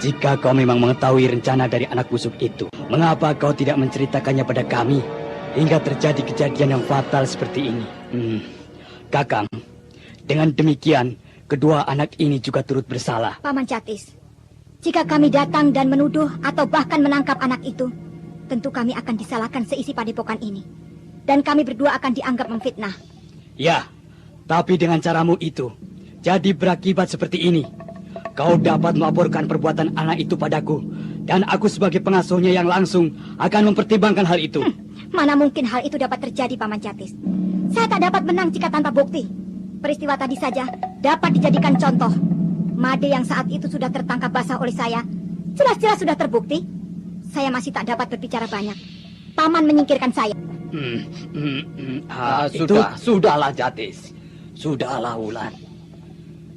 Jika kau memang mengetahui rencana dari anak busuk itu, mengapa kau tidak menceritakannya pada kami hingga terjadi kejadian yang fatal seperti ini? Kakang, dengan demikian kedua anak ini juga turut bersalah. Paman Catis, jika kami datang dan menuduh atau bahkan menangkap anak itu, tentu kami akan disalahkan seisi padepokan ini. Dan kami berdua akan dianggap memfitnah. Ya, tapi dengan caramu itu, jadi berakibat seperti ini. Kau dapat melaporkan perbuatan anak itu padaku, dan aku sebagai pengasuhnya yang langsung akan mempertimbangkan hal itu. Mana mungkin hal itu dapat terjadi, Paman Catis? Saya tak dapat menang jika tanpa bukti. Peristiwa tadi saja dapat dijadikan contoh. Made yang saat itu sudah tertangkap basah oleh saya, jelas-jelas sudah terbukti. Saya masih tak dapat berbicara banyak. Paman menyingkirkan saya. Sudahlah Jatis. Sudahlah Wulan.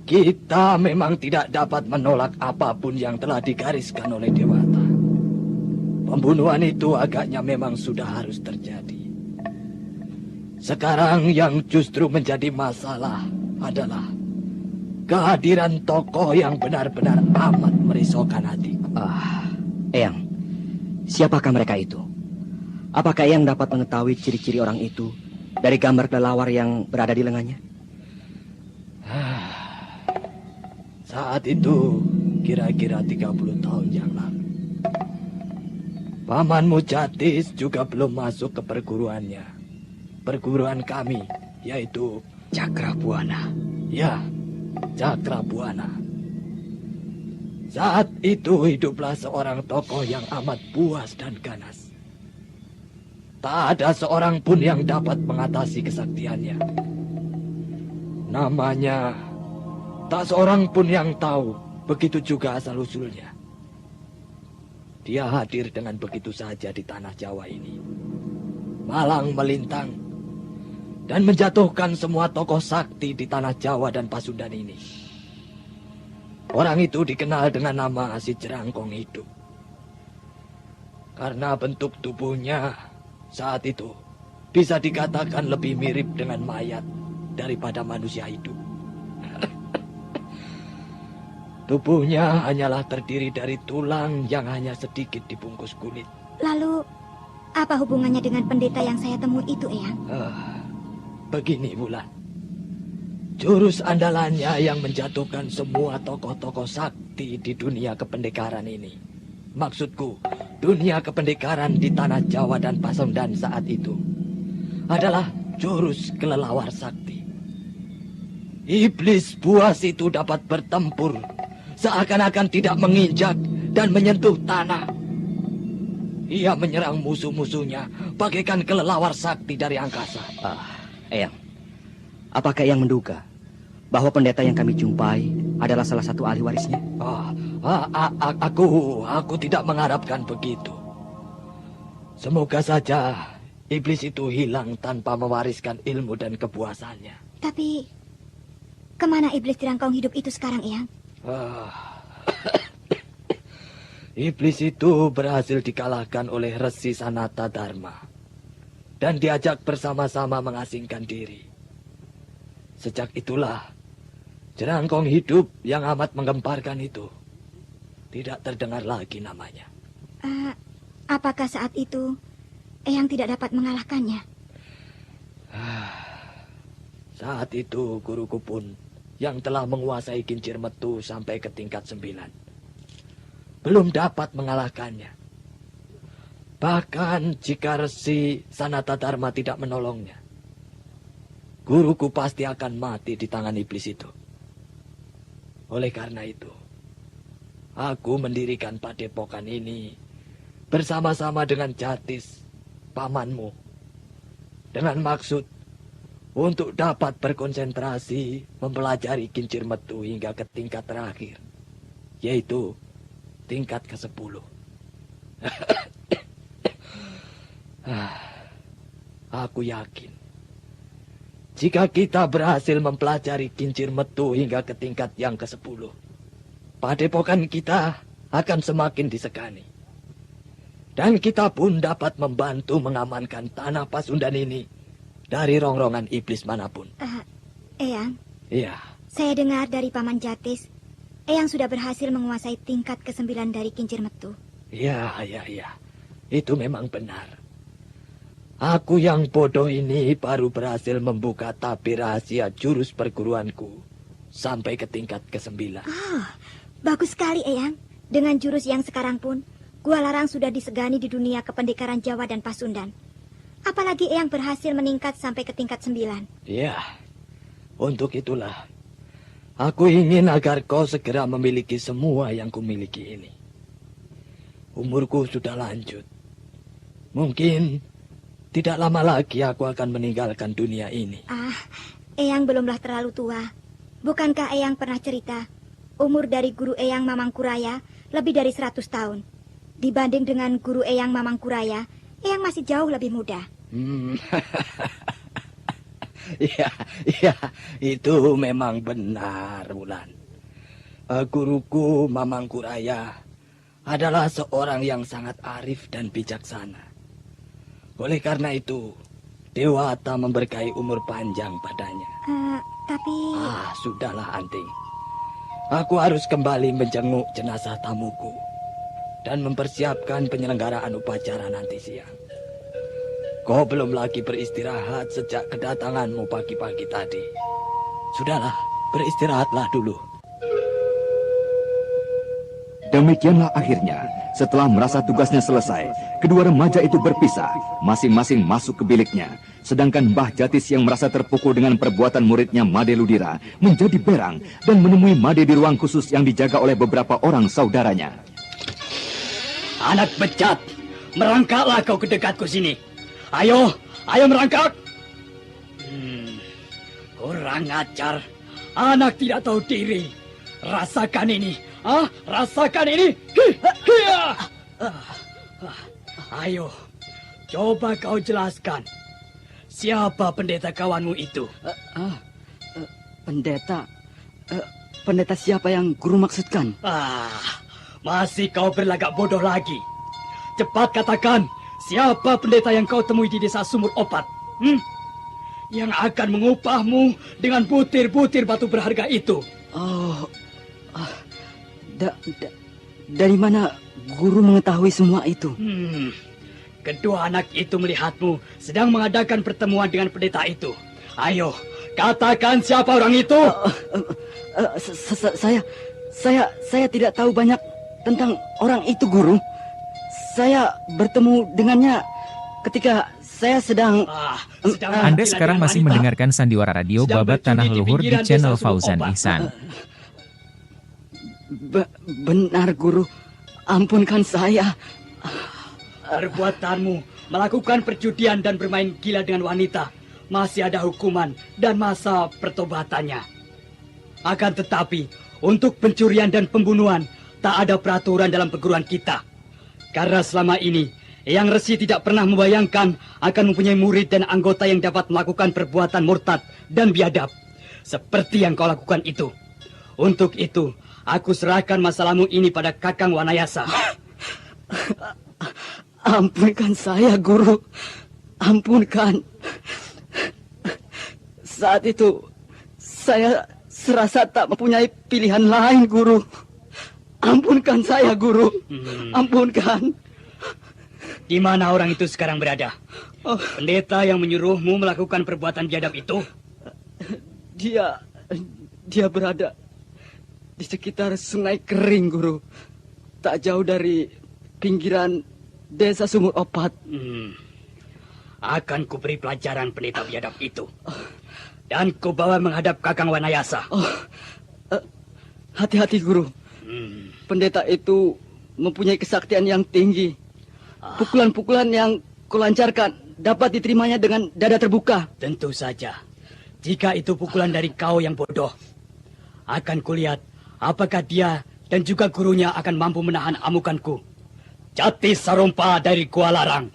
Kita memang tidak dapat menolak apapun yang telah digariskan oleh Dewata. Pembunuhan itu agaknya memang sudah harus terjadi. Sekarang yang justru menjadi masalah adalah kehadiran tokoh yang benar-benar amat merisaukan hatiku. Eyang, siapakah mereka itu? Apakah Eyang dapat mengetahui ciri-ciri orang itu dari gambar kelelawar yang berada di lengannya? Saat itu kira-kira 30 tahun yang lalu. Pamanmu Jatis juga belum masuk ke perguruannya. Perguruan kami, yaitu Cakrabuana. Ya, Cakrabuana. Saat itu hiduplah seorang tokoh yang amat puas dan ganas. Tak ada seorang pun yang dapat mengatasi kesaktiannya. Namanya, tak seorang pun yang tahu, begitu juga asal-usulnya. Dia hadir dengan begitu saja di tanah Jawa ini. Malang melintang dan menjatuhkan semua tokoh sakti di tanah Jawa dan Pasundan ini. Orang itu dikenal dengan nama si Jerangkong Hidup. Karena bentuk tubuhnya saat itu bisa dikatakan lebih mirip dengan mayat daripada manusia hidup. Tubuhnya hanyalah terdiri dari tulang yang hanya sedikit dibungkus kulit. Lalu, apa hubungannya dengan pendeta yang saya temui itu, Eyang? Begini, Wulan. Jurus andalannya yang menjatuhkan semua tokoh-tokoh sakti di dunia kependekaran ini. Maksudku, dunia kependekaran di tanah Jawa dan Pasundan saat itu adalah jurus kelelawar sakti. Iblis buas itu dapat bertempur seakan-akan tidak menginjak dan menyentuh tanah. Ia menyerang musuh-musuhnya bagaikan kelelawar sakti dari angkasa. Eyang, apakah Eyang menduga bahwa pendeta yang kami jumpai adalah salah satu ahli warisnya? Aku tidak mengharapkan begitu. Semoga saja iblis itu hilang tanpa mewariskan ilmu dan kepuasannya. Tapi, kemana iblis Jerangkong Hidup itu sekarang, Eyang? Iblis itu berhasil dikalahkan oleh Resi Sanata Dharma dan diajak bersama-sama mengasingkan diri. Sejak itulah Jerangkong Hidup yang amat menggemparkan itu tidak terdengar lagi namanya. Apakah saat itu Eyang tidak dapat mengalahkannya? Saat itu guruku pun yang telah menguasai kincir metu sampai ke tingkat 9 belum dapat mengalahkannya. Bahkan jika Resi Sanata Dharma tidak menolongnya, guruku pasti akan mati di tangan iblis itu. Oleh karena itu, aku mendirikan padepokan ini bersama-sama dengan Jatis, pamanmu, dengan maksud untuk dapat berkonsentrasi mempelajari kincir metu hingga ke tingkat terakhir, yaitu tingkat ke-10. Aku yakin, jika kita berhasil mempelajari kincir metu hingga ke tingkat yang ke-10, padepokan kita akan semakin disegani. Dan kita pun dapat membantu mengamankan tanah Pasundan ini dari rongrongan iblis manapun. Eyang, Iya, saya dengar dari Paman Jatis, Eyang sudah berhasil menguasai tingkat ke-9 dari kincir metu. iya. Itu memang benar. Aku yang bodoh ini baru berhasil membuka tabir rahasia jurus perguruanku sampai ke tingkat ke-9. Bagus sekali, Eyang. Dengan jurus yang sekarang pun, Gua Larang sudah disegani di dunia kependekaran Jawa dan Pasundan. Apalagi Eyang berhasil meningkat sampai ke tingkat 9. Iya, untuk itulah aku ingin agar kau segera memiliki semua yang kumiliki ini. Umurku sudah lanjut. Mungkin tidak lama lagi aku akan meninggalkan dunia ini. Eyang belumlah terlalu tua. Bukankah Eyang pernah cerita, umur dari guru Eyang Mamangkuraya lebih dari 100 tahun. Dibanding dengan guru Eyang Mamangkuraya, Eyang masih jauh lebih muda. Iya, itu memang benar, Wulan. Guruku Mamangkuraya adalah seorang yang sangat arif dan bijaksana. Oleh karena itu, Dewata memberkahi umur panjang padanya. Tapi... Sudahlah, Anting. Aku harus kembali menjenguk jenazah tamuku dan mempersiapkan penyelenggaraan upacara nanti siang. Kau belum lagi beristirahat sejak kedatanganmu pagi-pagi tadi. Sudahlah, beristirahatlah dulu. Demikianlah akhirnya, setelah merasa tugasnya selesai, kedua remaja itu berpisah, masing-masing masuk ke biliknya. Sedangkan Mbah Jatis yang merasa terpukul dengan perbuatan muridnya Made Ludira menjadi berang dan menemui Made di ruang khusus yang dijaga oleh beberapa orang saudaranya. Anak becat, merangkaklah kau ke dekatku sini. Ayo merangkak. Kurang ajar, anak tidak tahu diri. Rasakan ini, rasakan ini. Ayo, coba kau jelaskan. Siapa pendeta kawanmu itu? Pendeta? Pendeta siapa yang guru maksudkan? Masih kau berlagak bodoh lagi. Cepat katakan, siapa pendeta yang kau temui di desa Sumur Opat? Yang akan mengupahmu dengan butir-butir batu berharga itu. Dari mana guru mengetahui semua itu? Kedua anak itu melihatmu sedang mengadakan pertemuan dengan pendeta itu. Ayo, katakan siapa orang itu. Saya tidak tahu banyak tentang orang itu, guru. Saya bertemu dengannya ketika saya sedang... Anda sekarang masih mendengarkan Sandiwara Radio Babat Tanah Luhur di channel Fauzan Ihsan. Benar, guru. Ampunkan saya. Perbuatanmu melakukan perjudian dan bermain gila dengan wanita masih ada hukuman dan masa pertobatannya. Akan tetapi, untuk pencurian dan pembunuhan tak ada peraturan dalam perguruan kita. Karena selama ini, Eyang Resi tidak pernah membayangkan akan mempunyai murid dan anggota yang dapat melakukan perbuatan murtad dan biadab, seperti yang kau lakukan itu. Untuk itu, aku serahkan masalahmu ini pada Kakang Wanayasa. Ampunkan saya, guru. Ampunkan. Saat itu, saya serasa tak mempunyai pilihan lain, guru. Ampunkan saya, guru. Ampunkan. Di mana orang itu sekarang berada? Pendeta yang menyuruhmu melakukan perbuatan biadab itu? Dia berada di sekitar Sungai Kering, guru. Tak jauh dari pinggiran desa Sumur Opat. Akan kuberi pelajaran pendeta biadab itu. Dan kubawa menghadap Kakang Wanayasa. Hati-hati, guru. Pendeta itu mempunyai kesaktian yang tinggi. Pukulan-pukulan yang kulancarkan dapat diterimanya dengan dada terbuka. Tentu saja. Jika itu pukulan dari kau yang bodoh, akan kulihat apakah dia dan juga gurunya akan mampu menahan amukanku. Jatis Sarompa dari Gua Larang.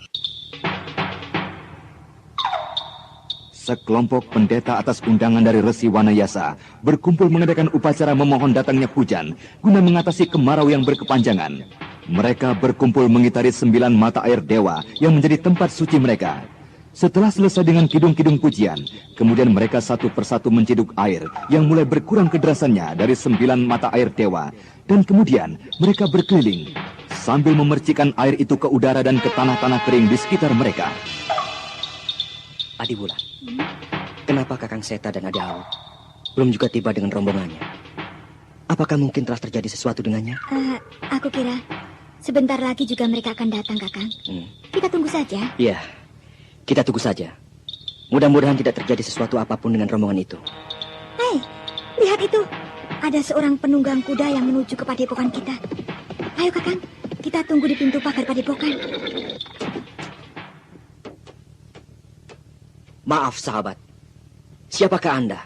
sekelompok pendeta atas undangan dari Resi Wanayasa berkumpul mengadakan upacara memohon datangnya hujan guna mengatasi kemarau yang berkepanjangan. Mereka berkumpul mengitari 9 mata air dewa yang menjadi tempat suci mereka. Setelah selesai dengan kidung-kidung pujian, kemudian mereka satu persatu menciduk air yang mulai berkurang kederasannya dari 9 mata air dewa. Dan kemudian mereka berkeliling sambil memercikan air itu ke udara dan ke tanah-tanah kering di sekitar mereka. Adi Wulan, kenapa Kakang Seta dan Adi Awu belum juga tiba dengan rombongannya? Apakah mungkin telah terjadi sesuatu dengannya? Aku kira sebentar lagi juga mereka akan datang, Kakang. Kita tunggu saja. Iya, kita tunggu saja. Mudah-mudahan tidak terjadi sesuatu apapun dengan rombongan itu. Hei, lihat itu. Ada seorang penunggang kuda yang menuju ke padepokan kita. Ayo, Kakang, kita tunggu di pintu pagar padepokan. Maaf, sahabat. Siapakah Anda?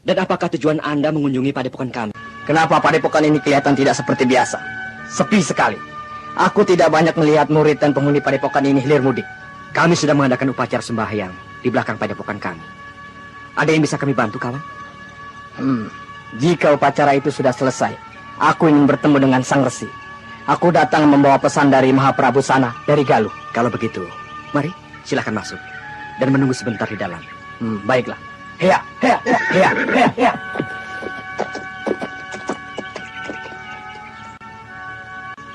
Dan apakah tujuan Anda mengunjungi padepokan kami? Kenapa padepokan ini kelihatan tidak seperti biasa? Sepi sekali. Aku tidak banyak melihat murid dan penghuni padepokan ini hilir mudik. Kami sudah mengadakan upacara sembahyang di belakang padepokan kami. Ada yang bisa kami bantu, kawan? Jika upacara itu sudah selesai, aku ingin bertemu dengan Sang Resi. Aku datang membawa pesan dari Mahaprabu sana, dari Galuh. Kalau begitu, mari silahkan masuk dan menunggu sebentar di dalam. Baiklah. Hea.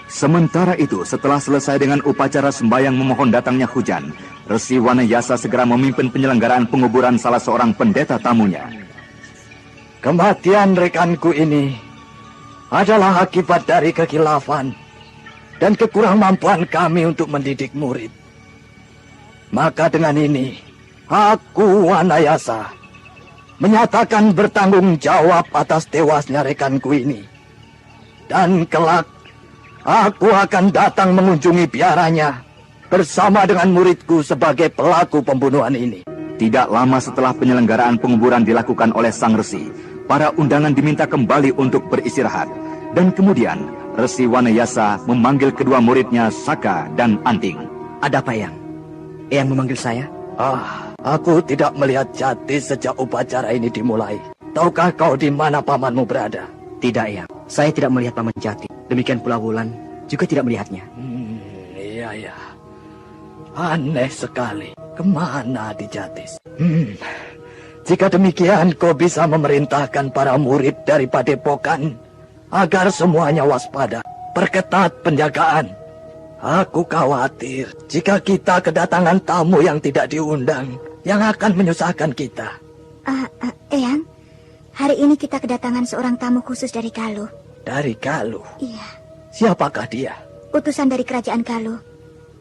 Sementara itu, setelah selesai dengan upacara sembahyang memohon datangnya hujan, Resi Wanayasa segera memimpin penyelenggaraan penguburan salah seorang pendeta tamunya. Kematian rekanku ini adalah akibat dari kekhilafan dan kekurangmampuan kami untuk mendidik murid. Maka dengan ini, aku Wanayasa menyatakan bertanggung jawab atas tewasnya rekanku ini. Dan kelak, aku akan datang mengunjungi biaranya bersama dengan muridku sebagai pelaku pembunuhan ini. Tidak lama setelah penyelenggaraan penguburan dilakukan oleh Sang Resi, para undangan diminta kembali untuk beristirahat. Dan kemudian, Resi Wanayasa memanggil kedua muridnya Saka dan Anting. Ada apa, Eyang? Eyang memanggil saya? Aku tidak melihat Jati sejak upacara ini dimulai. Tahukah kau di mana pamanmu berada? Tidak, Eyang. Saya tidak melihat Paman Jati. Demikian pula Wulan juga tidak melihatnya. Iya. Aneh sekali. Kemana di Jatis? Jika demikian, kau bisa memerintahkan para murid dari padepokan agar semuanya waspada, perketat penjagaan. Aku khawatir jika kita kedatangan tamu yang tidak diundang, yang akan menyusahkan kita. Eyang, hari ini kita kedatangan seorang tamu khusus dari Galuh. Dari Galuh? Iya. Siapakah dia? Utusan dari kerajaan Galuh,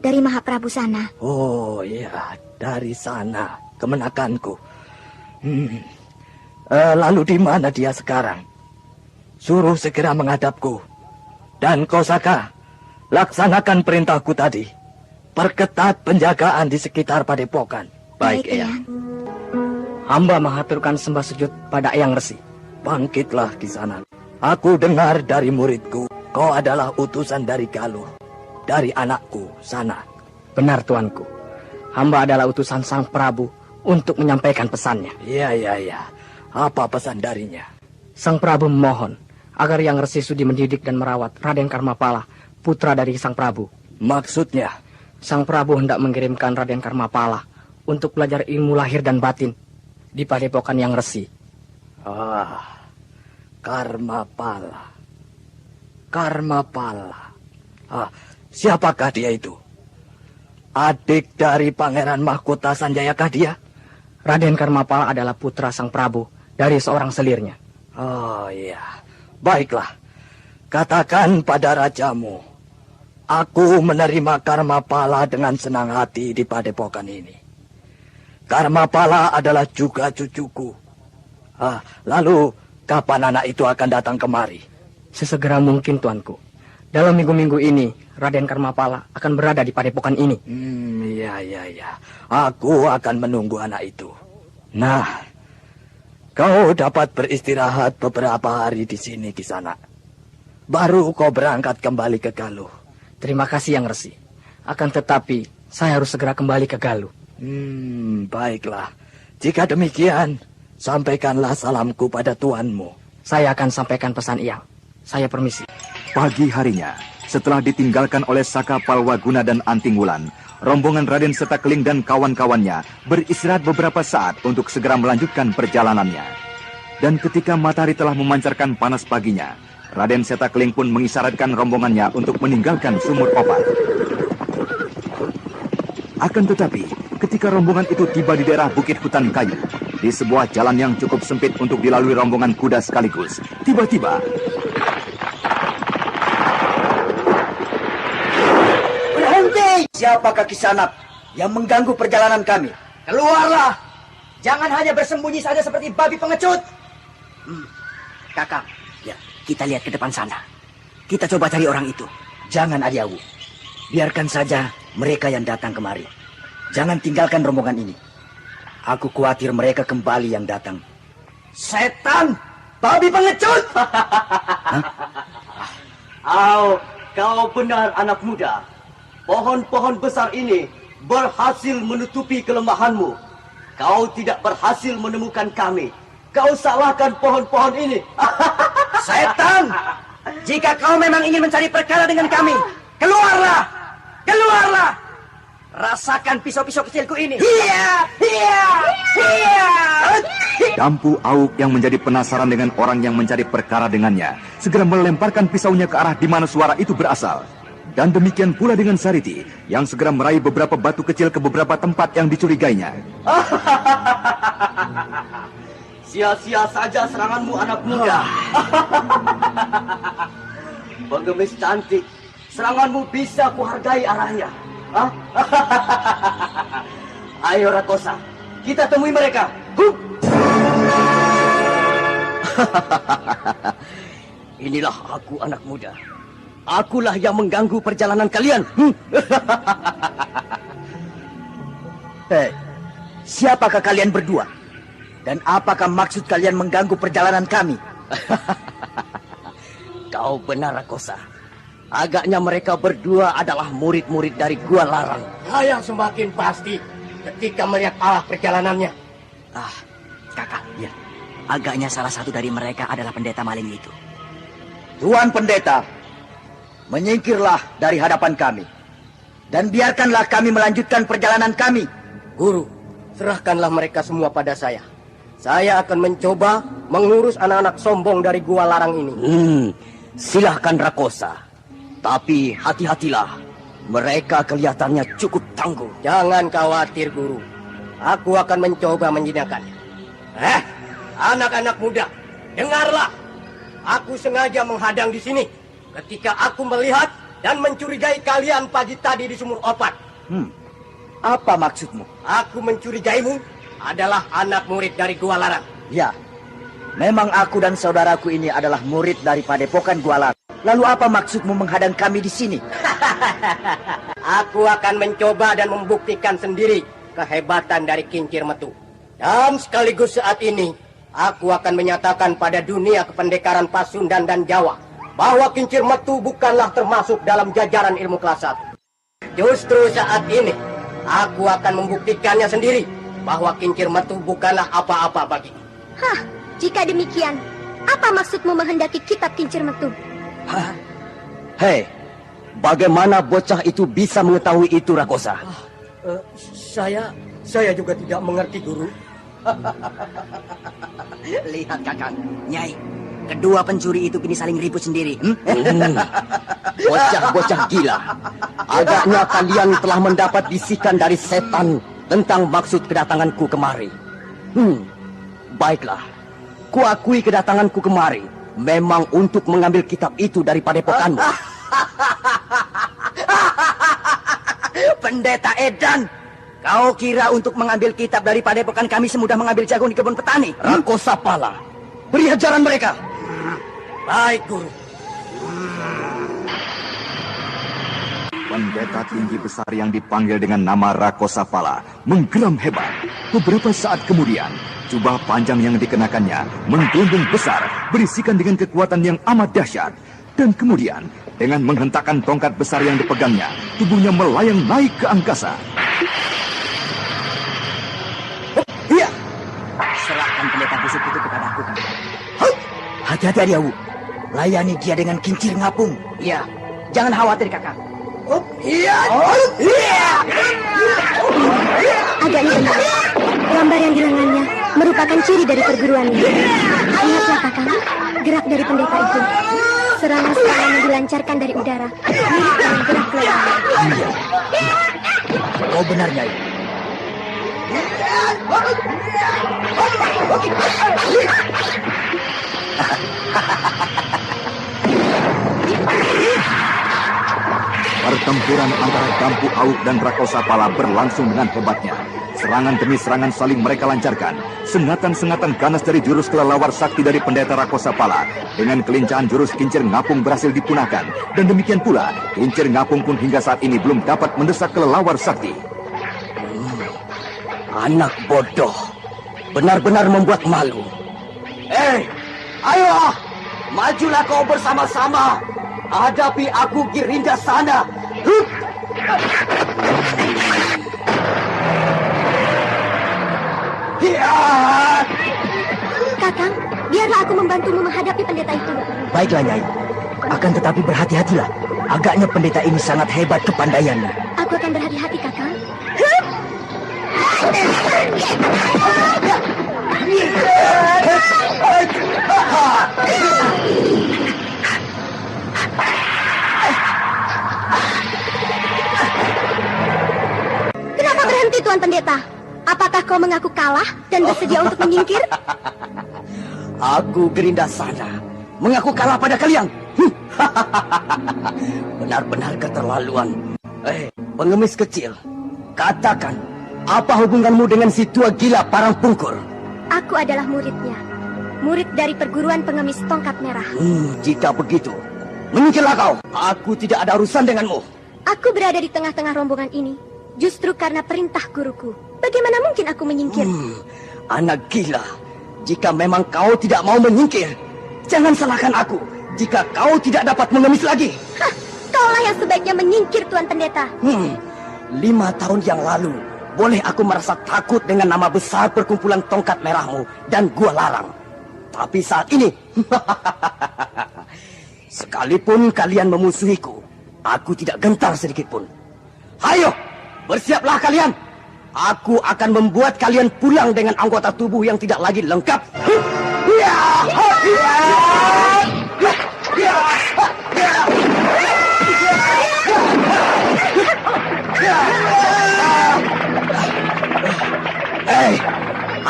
dari Mahaprabu sana. Oh iya, dari sana, kemenakanku. Lalu di mana dia sekarang? Suruh segera menghadapku. Dan kau Saka, laksanakan perintahku tadi. Perketat penjagaan di sekitar padepokan. Baik, Eyang. Hamba mengaturkan sembah sujud pada Eyang Resi. Bangkitlah di sana. Aku dengar dari muridku, kau adalah utusan dari Galuh. Dari anakku, sana. Benar, tuanku. Hamba adalah utusan Sang Prabu untuk menyampaikan pesannya. Iya. Apa pesan darinya? Sang Prabu memohon agar Yang Resi sudi mendidik dan merawat Raden Karmapala, putra dari Sang Prabu. Maksudnya? Sang Prabu hendak mengirimkan Raden Karmapala untuk belajar ilmu lahir dan batin di padepokan Yang Resi. Karmapala. Siapakah dia itu? Adik dari Pangeran Mahkota Sanjayakah dia? Raden Karmapala adalah putra Sang Prabu dari seorang selirnya. Oh iya, baiklah. Katakan pada rajamu, aku menerima Karmapala dengan senang hati di padepokan ini. Karmapala adalah juga cucuku. Lalu kapan anak itu akan datang kemari? Sesegera mungkin, tuanku. Dalam minggu-minggu ini, Raden Karmapala akan berada di padepokan ini. Iya. Aku akan menunggu anak itu. Nah, kau dapat beristirahat beberapa hari di sini, Kisana. Baru kau berangkat kembali ke Galuh. Terima kasih, Yang Resi. Akan tetapi, saya harus segera kembali ke Galuh. Baiklah. Jika demikian, sampaikanlah salamku pada tuanmu. Saya akan sampaikan pesan Eyang. Saya permisi. Pagi harinya, setelah ditinggalkan oleh Saka Palwaguna dan Anting Wulan, rombongan Raden Setakling dan kawan-kawannya beristirahat beberapa saat untuk segera melanjutkan perjalanannya. Dan ketika matahari telah memancarkan panas paginya, Raden Setakling pun mengisyaratkan rombongannya untuk meninggalkan sumur obat. Akan tetapi, ketika rombongan itu tiba di daerah Bukit Hutan Kayu, di sebuah jalan yang cukup sempit untuk dilalui rombongan kuda sekaligus, tiba-tiba Berhenti! Siapakah Kisanak yang mengganggu perjalanan kami? Keluarlah! Jangan hanya bersembunyi saja seperti babi pengecut! Kakak, ya, kita lihat ke depan sana. Kita coba cari orang itu. Jangan Adiawu. Biarkan saja mereka yang datang kemari. Jangan tinggalkan rombongan ini. Aku khawatir mereka kembali yang datang. Setan! Babi pengecut! Kau benar anak muda. Pohon-pohon besar ini berhasil menutupi kelemahanmu. Kau tidak berhasil menemukan kami. Kau salahkan pohon-pohon ini. Setan! Jika kau memang ingin mencari perkara dengan kami, keluarlah! Keluarlah! Rasakan pisau-pisau kecilku ini. Iya! Iya! Iya! Dampu Auk yang menjadi penasaran dengan orang yang mencari perkara dengannya, segera melemparkan pisaunya ke arah di mana suara itu berasal. Dan demikian pula dengan Sariti, yang segera meraih beberapa batu kecil ke beberapa tempat yang dicurigainya. Sia-sia saja seranganmu anak muda. Pengemis cantik, seranganmu bisa kuhargai arahnya. Ayo Rakosa, kita temui mereka. Inilah aku anak muda. Akulah yang mengganggu perjalanan kalian. Hei, siapakah kalian berdua? Dan apakah maksud kalian mengganggu perjalanan kami? Kau benar, Rakosa. Agaknya mereka berdua adalah murid-murid dari Gua Larang. Saya semakin pasti ketika melihat arah perjalanannya. Kakak, ya. Agaknya salah satu dari mereka adalah pendeta maling itu. Tuan Pendeta, menyingkirlah dari hadapan kami. Dan biarkanlah kami melanjutkan perjalanan kami. Guru, serahkanlah mereka semua pada saya. Saya akan mencoba mengurus anak-anak sombong dari Gua Larang ini. Silahkan Rakosa. Tapi hati-hatilah. Mereka kelihatannya cukup tangguh. Jangan khawatir, Guru. Aku akan mencoba menjinakkannya. Anak-anak muda, dengarlah. Aku sengaja menghadang di sini ketika aku melihat dan mencurigai kalian pagi tadi di sumur opat. Apa maksudmu? Aku mencurigaimu adalah anak murid dari Gua Larang. Ya, memang aku dan saudaraku ini adalah murid dari Padepokan Gua Larang. Lalu apa maksudmu menghadang kami di sini? Aku akan mencoba dan membuktikan sendiri kehebatan dari Kincir Metu. Dan sekaligus saat ini, aku akan menyatakan pada dunia kependekaran Pasundan dan Jawa bahwa Kincir Metu bukanlah termasuk dalam jajaran ilmu kelas 1. Justru saat ini, aku akan membuktikannya sendiri bahwa Kincir Metu bukanlah apa-apa bagiku. Jika demikian, apa maksudmu menghendaki kitab Kincir Metu? Hei, bagaimana bocah itu bisa mengetahui itu, Rakosa? Saya juga tidak mengerti, Guru. Lihat kakak, Nyai. Kedua pencuri itu kini saling ribut sendiri. Bocah-bocah gila. Agaknya kalian telah mendapat bisikan dari setan tentang maksud kedatanganku kemari. Baiklah. Kuakui kedatanganku kemari memang untuk mengambil kitab itu dari padepokanmu. Pendeta Edan, kau kira untuk mengambil kitab dari padepokan kami semudah mengambil jagung di kebun petani? Rakosa Pala, beri ajaran mereka. Baik, Guru. Pendeta tinggi besar yang dipanggil dengan nama Rakosapala menggeram hebat. Beberapa saat kemudian, jubah panjang yang dikenakannya menggelembung besar, berisikan dengan kekuatan yang amat dahsyat. Dan kemudian, dengan menghentakkan tongkat besar yang dipegangnya, tubuhnya melayang naik ke angkasa. Iya, Hati-hati Adiawu. Layani dia dengan kincir ngapung. Iya, jangan khawatir kakak. Agaknya benar. Gambar yang di lengannya merupakan ciri dari perguruannya. Ingatlah kakak, gerak dari pendeta itu. Serangan-serangan yang dilancarkan dari udara mirip dengan gerak kelelawar. Iya. Oh benar Nyai. Pertempuran antara Dampu Awuk dan Rakosapala berlangsung dengan hebatnya. Serangan demi serangan saling mereka lancarkan. Sengatan-sengatan ganas dari jurus kelelawar sakti dari pendeta Rakosapala dengan kelincahan jurus kincir ngapung berhasil dipunahkan. Dan demikian pula, kincir ngapung pun hingga saat ini belum dapat mendesak kelelawar sakti. Anak bodoh, benar-benar membuat malu. Ayo, majulah kau bersama-sama. Hadapi aku Girinda sana. Kakang, biarlah aku membantumu menghadapi pendeta itu. Baiklah Nyai. Akan tetapi berhati-hatilah. Agaknya pendeta ini sangat hebat kepandaiannya. Aku akan berhati-hati, kakang. Kenapa berhenti, Tuan Pendeta? Apakah kau mengaku kalah dan bersedia untuk menyingkir? Aku Girinda sana mengaku kalah pada kalian. Benar-benar keterlaluan. Pengemis kecil, katakan, apa hubunganmu dengan si tua gila Parang Pungkur? Aku adalah muridnya. Murid dari perguruan pengemis tongkat merah. Jika begitu, menyingkirlah kau. Aku tidak ada urusan denganmu. Aku berada di tengah-tengah rombongan ini justru karena perintah guruku. Bagaimana mungkin aku menyingkir? Anak gila. Jika memang kau tidak mau menyingkir, jangan salahkan aku jika kau tidak dapat mengemis lagi. Hah, kaulah yang sebaiknya menyingkir, Tuan Pendeta. 5 tahun yang lalu, boleh aku merasa takut dengan nama besar perkumpulan tongkat merahmu dan gua larang. Tapi saat ini, sekalipun kalian memusuhiku, aku tidak gentar sedikit pun. Ayo, bersiaplah kalian. Aku akan membuat kalian pulang dengan anggota tubuh yang tidak lagi lengkap.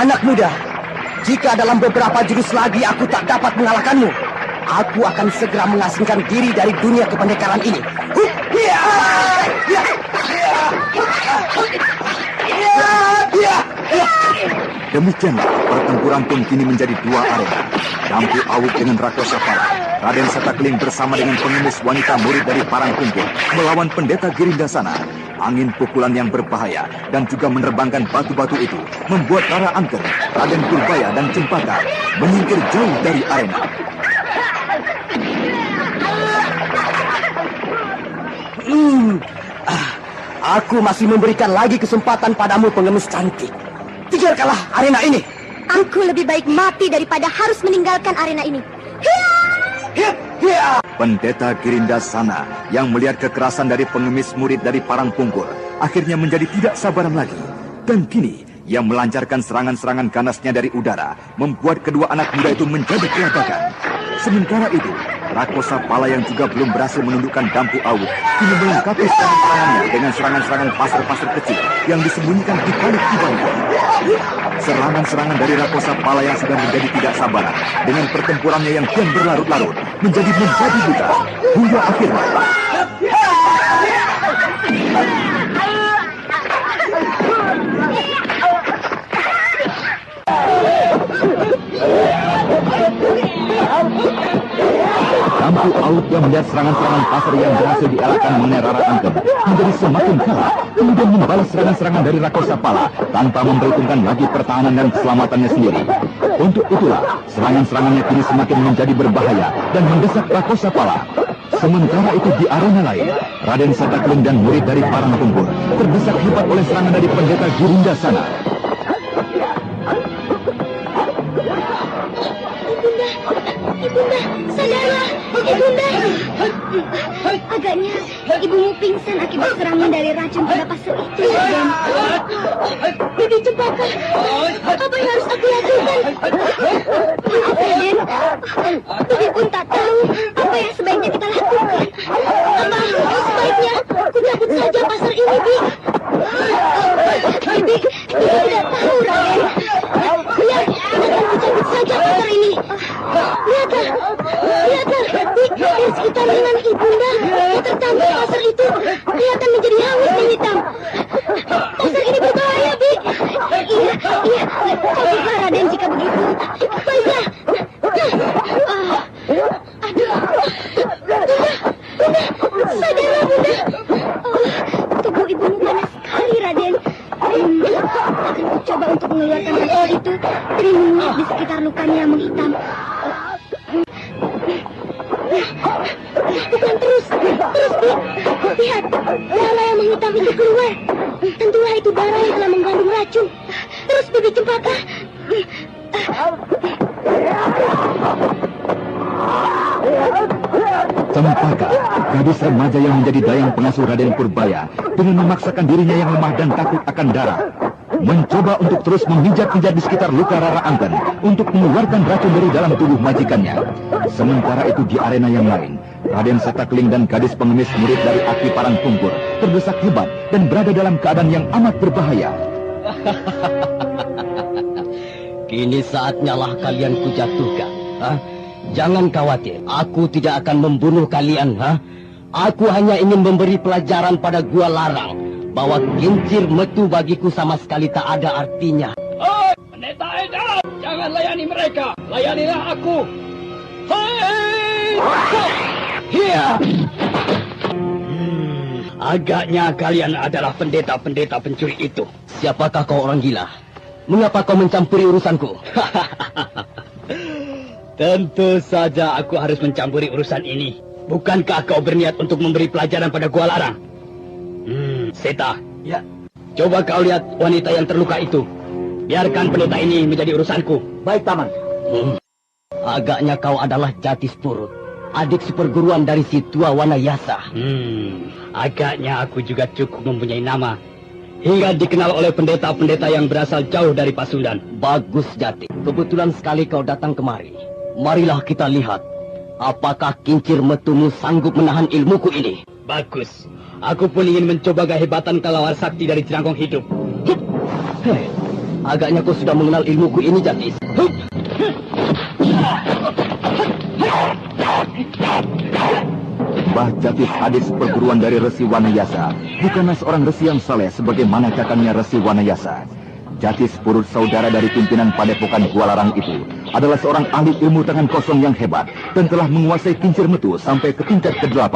Anak muda, jika dalam beberapa jurus lagi aku tak dapat mengalahkanmu, aku akan segera mengasingkan diri dari dunia kependekaran ini. Demikianlah pertempuran pun kini menjadi 2 arena. Dampu Awuk dengan Rakosapala, Raden Setakling bersama dengan pengemis wanita murid dari Parang Pungkur melawan pendeta Girinda sana. Angin pukulan yang berbahaya dan juga menerbangkan batu-batu itu membuat Rara Angker, Raden Purbaya dan Cempaka menyingkir jauh dari arena. Aku masih memberikan lagi kesempatan padamu pengemis cantik. Tinggalkanlah arena ini. Aku lebih baik mati daripada harus meninggalkan arena ini. Pendeta Girinda sana yang melihat kekerasan dari pengemis murid dari Parang Pungkur akhirnya menjadi tidak sabaran lagi. Dan kini ia melancarkan serangan-serangan ganasnya dari udara, membuat kedua anak muda itu menjadi kelatakan. Sementara itu, Rakosapala yang juga belum berhasil menundukkan Dampu Awuk kini melengkapi serangan-serangannya dengan serangan-serangan pasar-pasar kecil yang disembunyikan di balik tubuhnya. Serangan-serangan dari Rakosapala yang sudah menjadi tidak sabaran dengan pertempurannya yang kian berlarut-larut menjadi buta hingga akhirnya Dampu Awuk yang melihat serangan-serangan pasar yang berhasil dielakkan mengenai Rara Angker menjadi semakin kalah, kemudian membalas serangan-serangan dari Rakosapala tanpa memperhitungkan lagi pertahanan dan keselamatannya sendiri. Untuk itulah, serangan-serangannya kini semakin menjadi berbahaya dan mendesak Rakosapala. Sementara itu di arena lain, Raden Setakling dan murid dari Parang Pungkur terdesak hebat oleh serangan dari pendeta Girinda sana. Ibunda, Ibunda. Agaknya ibumu pingsan akibat serangan dari racun pada pasir itu, Raden. Bibi Cempaka, apa yang harus aku lakukan? Maaf, Raden. Bibi pun tak tahu apa yang sebaiknya kita lakukan. Apa sebaiknya aku cabut saja pasar ini, Bi? Bibi tidak tahu, Raden. Biar akan cabut saja pasar ini. Lihatlah, Bi, di sekitar dengan ibunda yang tercampur pasar itu kelihatan menjadi hangus dan hitam. Pasar ini berbahaya, Bi. Iya, cabutlah, Raden, jika begitu. Baiklah. Aduh, Bunda, sadarlah, Bunda. Tubuh ibumu panas sekali, Raden. Akan coba untuk mengeluarkan racun itu dari minyak di sekitar lukanya yang menghitam. Lakukan terus, Bi. Lihat, darah yang menghitam itu keluar. Tentulah itu darah yang telah mengandung racun. Terus, Bibi Cempaka. Cempaka, gadis remaja yang menjadi dayang pengasuh Raden Purbaya, dengan memaksakan dirinya yang lemah dan takut akan darah, mencoba untuk terus memijat-mijat di sekitar luka Rara Angken untuk mengeluarkan racun dari dalam tubuh majikannya. Sementara itu di arena yang lain, Raden Setakling dan gadis pengemis murid dari Aki Parangtungkur terdesak hebat dan berada dalam keadaan yang amat berbahaya. Kini saatnya lah kalian kujatuhkan. Jangan khawatir, aku tidak akan membunuh kalian. Aku hanya ingin memberi pelajaran pada Gua Larang bahwa kincir metu bagiku sama sekali tak ada artinya. Hei, Pendeta Edan, jangan layani mereka, layanilah aku. Hei! Hiya! Agaknya kalian adalah pendeta-pendeta pencuri itu. Siapakah kau, orang gila? Mengapa kau mencampuri urusanku? Tentu saja aku harus mencampuri urusan ini. Bukankah kau berniat untuk memberi pelajaran pada Gua Larang? Seta. Ya. Coba kau lihat wanita yang terluka itu. Biarkan pendeta ini menjadi urusanku. Baik, Paman. Agaknya kau adalah Jatis Purut, adik seperguruan dari si tua Wanayasa. Agaknya aku juga cukup mempunyai nama hingga dikenal oleh pendeta-pendeta yang berasal jauh dari Pasundan. Bagus, Jati. Kebetulan sekali kau datang kemari. Marilah kita lihat, apakah kincir metumu sanggup menahan ilmuku ini. Bagus. Aku pun ingin mencoba kehebatan kelawar sakti dari Jerangkong hidup. Agaknya kau sudah mengenal ilmuku ini, Jatis. Mbah Jatis, adik perguruan dari Resi Wanayasa, bukanlah seorang resi yang saleh sebagaimana kakaknya Resi Wanayasa. Jatis Purut, saudara dari pimpinan padepokan Gua Larang itu, adalah seorang ahli ilmu tangan kosong yang hebat dan telah menguasai kincir metu sampai ke tingkat ke-8.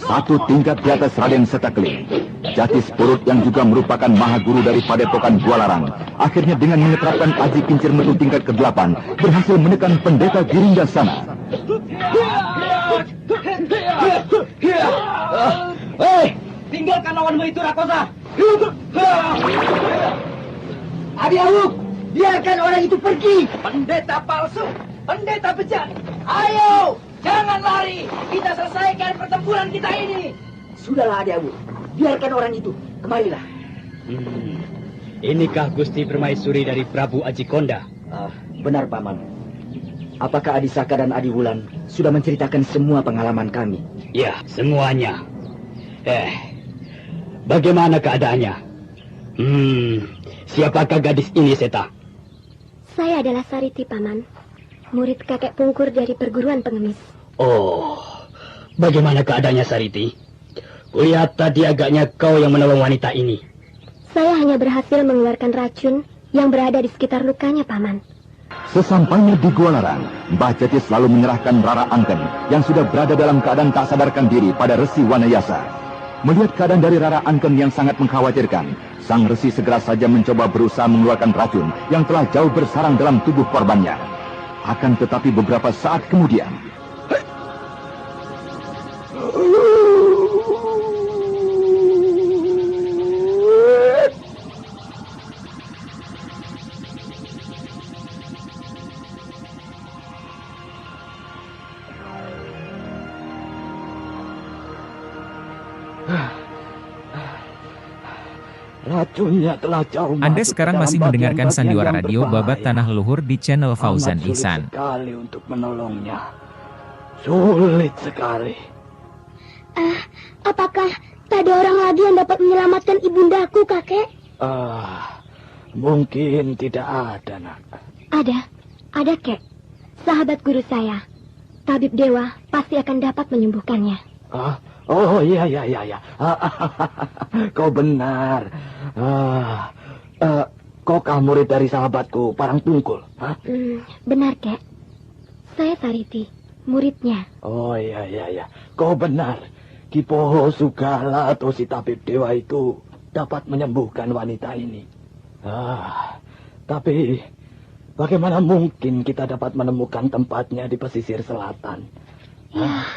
Satu tingkat di atas Raden Setakling. Jatis Purut yang juga merupakan mahaguru dari padepokan Gua Larang, akhirnya dengan menerapkan aji kincir metu tingkat ke-8 berhasil menekan pendeta Girindasana. Hei, tinggalkan lawanmu itu, Rakosa. Adi Awuk, biarkan orang itu pergi. Pendeta palsu, pendeta bejat. Ayo, jangan lari. Kita selesaikan pertempuran kita ini. Sudahlah, Adi Awuk. Biarkan orang itu. Kemarilah. Inikah Gusti Permaisuri dari Prabu Aji Konda? Benar, Paman. Apakah Adi Saka dan Adi Wulan sudah menceritakan semua pengalaman kami? Ya, semuanya. Bagaimana keadaannya? Siapakah gadis ini, Seta? Saya adalah Sariti, Paman. Murid kakek Pungkur dari perguruan pengemis. Oh, bagaimana keadaannya, Sariti? Kulihat tadi agaknya kau yang menolong wanita ini. Saya hanya berhasil mengeluarkan racun yang berada di sekitar lukanya, Paman. Sesampainya di Gua Larang, Mbah Jatis lalu menyerahkan Rara Angken yang sudah berada dalam keadaan tak sadarkan diri pada Resi Wanayasa. Melihat keadaan dari Rara Angken yang sangat mengkhawatirkan, sang resi segera saja mencoba berusaha mengeluarkan racun yang telah jauh bersarang dalam tubuh korbannya. Akan tetapi beberapa saat kemudian, Racunnya telah jauh Anda masuk sekarang ke dalam masih mendengarkan bagian-bagian Sandiwara yang Radio berbahaya. Babat Tanah Leluhur di channel Fauzan Amat sulit Ihsan. sekali untuk menolongnya. Sulit sekali. Apakah tak ada orang lagi yang dapat menyelamatkan ibundaku, kakek? Mungkin tidak ada, nak. Ada, kek. Sahabat guru saya, tabib dewa pasti akan dapat menyembuhkannya. Oh, iya. Kau benar. Kau murid dari sahabatku, Parang Tungkul. Benar, kek. Saya Sariti, muridnya. Oh, iya. Kau benar. Kipoho Sugala atau si tabib dewa itu dapat menyembuhkan wanita ini. Tapi bagaimana mungkin kita dapat menemukan tempatnya di pesisir selatan? Ya,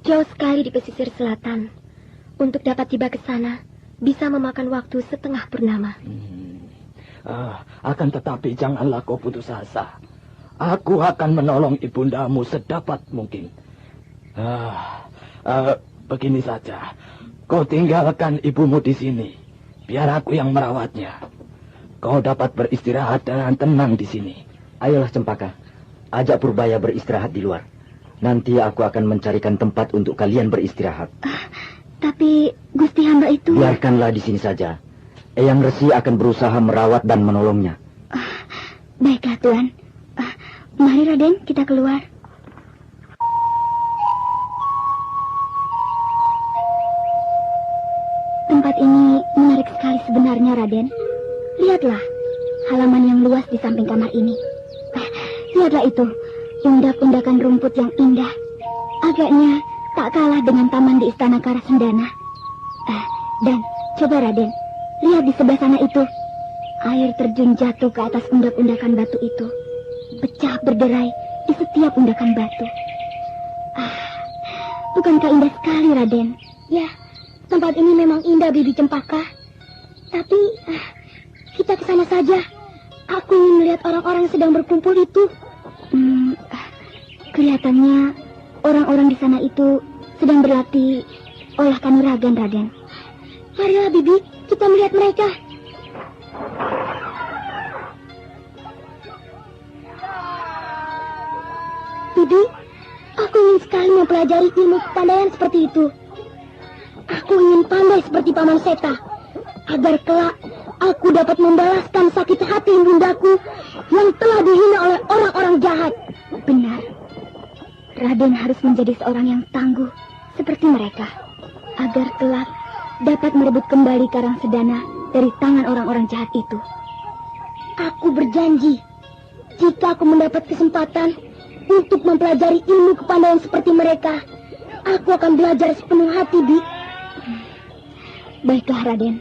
jauh sekali di pesisir selatan. Untuk dapat tiba ke sana, bisa memakan waktu setengah purnama. Akan tetapi janganlah kau putus asa. Aku akan menolong ibundamu sedapat mungkin. Begini saja. Kau tinggalkan ibumu di sini. Biar aku yang merawatnya. Kau dapat beristirahat dengan tenang di sini. Ayolah Cempaka, ajak Purbaya beristirahat di luar. Nanti aku akan mencarikan tempat untuk kalian beristirahat. Tapi Gusti hamba itu... Biarkanlah di sini saja. Eyang Resi akan berusaha merawat dan menolongnya. Baiklah, Tuan. Mari, Raden, kita keluar. Tempat ini menarik sekali sebenarnya, Raden. Lihatlah, halaman yang luas di samping kamar ini. Lihatlah itu, undak-undakan rumput yang indah. Agaknya tak kalah dengan taman di Istana Karasendana. Dan coba Raden, lihat di sebelah sana itu. Air terjun jatuh ke atas undak-undakan batu itu. Pecah berderai di setiap undakan batu. Bukankah indah sekali, Raden? Ya, tempat ini memang indah, Bibi Cempaka. Tapi kita ke sana saja. Aku ingin melihat orang-orang yang sedang berkumpul itu. Kelihatannya orang-orang di sana itu sedang berlatih olah kanuragan, Raden. Marilah, Bibi, kita melihat mereka. Bibi, aku ingin sekali mempelajari ilmu kepandaian seperti itu. Aku ingin pandai seperti Paman Seta, agar kelak aku dapat membalaskan sakit hati ibundaku yang telah dihina oleh orang-orang jahat. Benar, Raden harus menjadi seorang yang tangguh seperti mereka, agar kelak dapat merebut kembali Karangsedana dari tangan orang-orang jahat itu. Aku berjanji, jika aku mendapat kesempatan untuk mempelajari ilmu kepandaian seperti mereka, aku akan belajar sepenuh hati, Bi. Baiklah, Raden.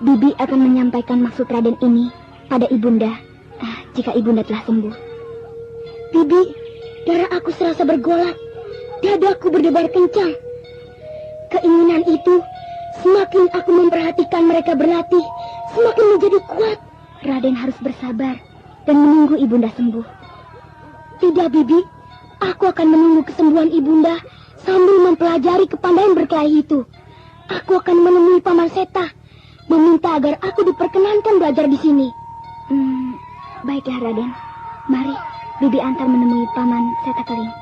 Bibi akan menyampaikan maksud Raden ini pada Ibunda, jika Ibunda telah sembuh. Bibi, darah aku serasa bergolak, dadaku berdebar kencang. Keinginan itu, semakin aku memperhatikan mereka berlatih, semakin menjadi kuat. Raden harus bersabar dan menunggu Ibunda sembuh. Tidak, Bibi. Aku akan menunggu kesembuhan Ibunda sambil mempelajari kepandaian berkelahi itu. Aku akan menemui Paman Seta, meminta agar aku diperkenankan belajar di sini. Baiklah, Raden. Mari, Bibi antar menemui Paman Seta Keling.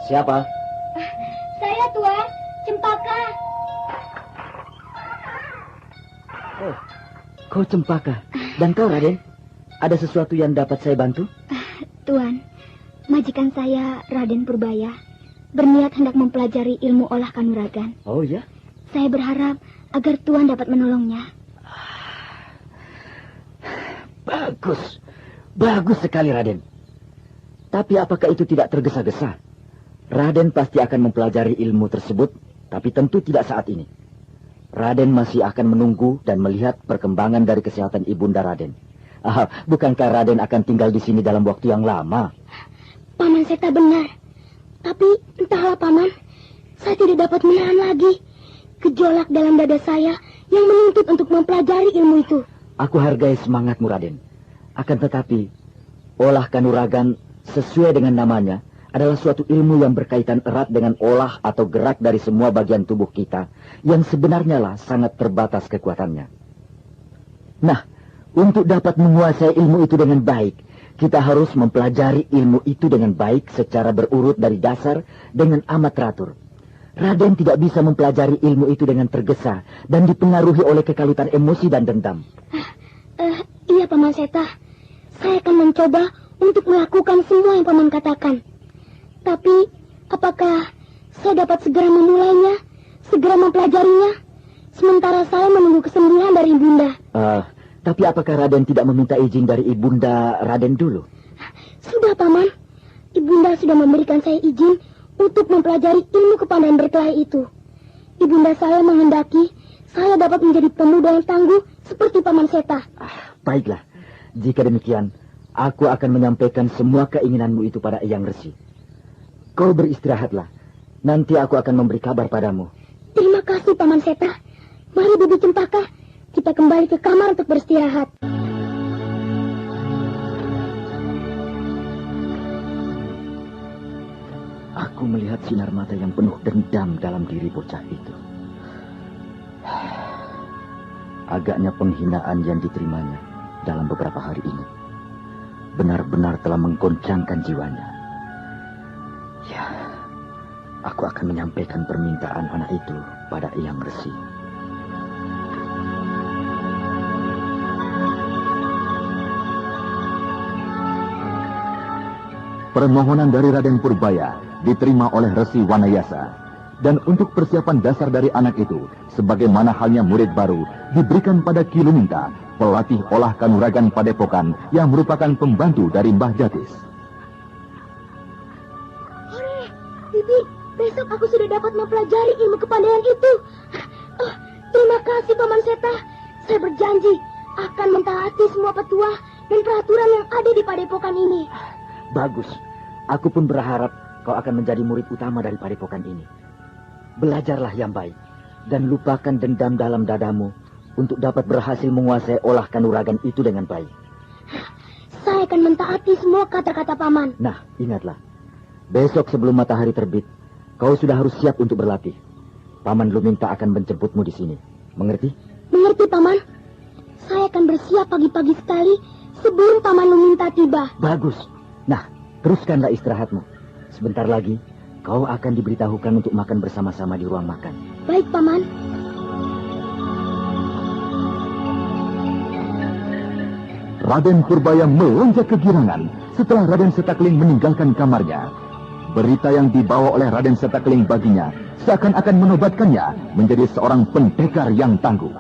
Siapa? Saya, Tuan. Cempaka. Oh, kau Cempaka. Dan kau, Raden? Ada sesuatu yang dapat saya bantu? Tuan, majikan saya, Raden Purbaya, berniat hendak mempelajari ilmu olah kanuragan. Oh, ya? Saya berharap agar Tuan dapat menolongnya. Bagus. Bagus sekali, Raden. Tapi apakah itu tidak tergesa-gesa? Raden pasti akan mempelajari ilmu tersebut, tapi tentu tidak saat ini. Raden masih akan menunggu dan melihat perkembangan dari kesehatan Ibunda Raden. Bukankah Raden akan tinggal di sini dalam waktu yang lama? Paman Seta benar. Tapi entahlah Paman, saya tidak dapat menahan lagi gejolak dalam dada saya yang menuntut untuk mempelajari ilmu itu. Aku hargai semangatmu, Raden. Akan tetapi, olah kanuragan sesuai dengan namanya adalah suatu ilmu yang berkaitan erat dengan olah atau gerak dari semua bagian tubuh kita yang sebenarnya lah sangat terbatas kekuatannya. Nah, untuk dapat menguasai ilmu itu dengan baik, kita harus mempelajari ilmu itu dengan baik secara berurut dari dasar dengan amat teratur. Raden tidak bisa mempelajari ilmu itu dengan tergesa dan dipengaruhi oleh kekalutan emosi dan dendam. Iya Paman Seta, saya akan mencoba untuk melakukan semua yang Paman katakan. Tapi, apakah saya dapat segera memulainya, segera mempelajarinya, sementara saya menunggu kesembuhan dari Ibunda? Tapi apakah Raden tidak meminta izin dari Ibunda Raden dulu? Sudah, Paman. Ibunda sudah memberikan saya izin untuk mempelajari ilmu kepandaian berkelahi itu. Ibunda saya menghendaki saya dapat menjadi pemuda yang tangguh seperti Paman Seta. Baiklah, jika demikian, aku akan menyampaikan semua keinginanmu itu pada Eyang Resi. Kau beristirahatlah. Nanti aku akan memberi kabar padamu. Terima kasih, Paman Seta. Mari, Bibi Cempaka, kita kembali ke kamar untuk beristirahat. Aku melihat sinar mata yang penuh dendam dalam diri bocah itu. Agaknya penghinaan yang diterimanya dalam beberapa hari ini benar-benar telah menggoncangkan jiwanya. Ya, aku akan menyampaikan permintaan anak itu pada Eyang Resi. Permohonan dari Raden Purbaya diterima oleh Resi Wanayasa. Dan untuk persiapan dasar dari anak itu, sebagaimana halnya murid baru, diberikan pada Ki Luminta, pelatih olah kanuragan Padepokan yang merupakan pembantu dari Mbah Jatis. Bibi, besok aku sudah dapat mempelajari ilmu kepandaian itu. Terima kasih, Paman Seta. Saya berjanji akan mentaati semua petuah dan peraturan yang ada di Padepokan ini. Bagus. Aku pun berharap kau akan menjadi murid utama dari Padepokan ini. Belajarlah yang baik dan lupakan dendam dalam dadamu untuk dapat berhasil menguasai olah kanuragan itu dengan baik. Saya akan mentaati semua kata-kata Paman. Nah, ingatlah. Besok sebelum matahari terbit, kau sudah harus siap untuk berlatih. Paman Luminta akan menjemputmu di sini. Mengerti? Mengerti, Paman. Saya akan bersiap pagi-pagi sekali sebelum Paman Luminta tiba. Bagus. Nah, teruskanlah istirahatmu. Sebentar lagi, kau akan diberitahukan untuk makan bersama-sama di ruang makan. Baik, Paman. Raden Purbaya melonjak kegirangan setelah Raden Setakling meninggalkan kamarnya. Berita yang dibawa oleh Raden Setakling baginya seakan-akan menobatkannya menjadi seorang pendekar yang tangguh.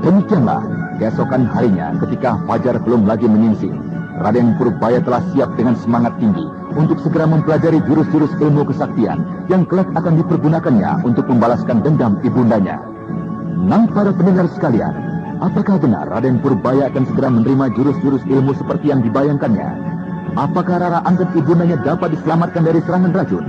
Demikianlah, keesokan harinya ketika fajar belum lagi menyingsing, Raden Purbaya telah siap dengan semangat tinggi untuk segera mempelajari jurus-jurus ilmu kesaktian yang kelak akan dipergunakannya untuk membalaskan dendam ibundanya. Nah, para pendengar sekalian, apakah benar Raden Purbaya akan segera menerima jurus-jurus ilmu seperti yang dibayangkannya? Apakah Rara Angket ibundanya dapat diselamatkan dari serangan racun?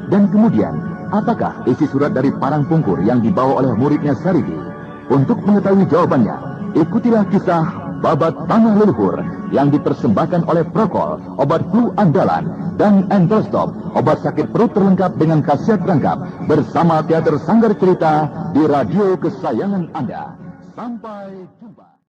Dan kemudian, apakah isi surat dari Parang Pungkur yang dibawa oleh muridnya Sarigi? Untuk mengetahui jawabannya, ikutilah kisah Babat Tanah Leluhur yang dipersembahkan oleh Prokol, obat flu andalan, dan Endostop, obat sakit perut terlengkap dengan khasiat rangkap, bersama Teater Sanggar Cerita di radio kesayangan Anda. Sampai jumpa.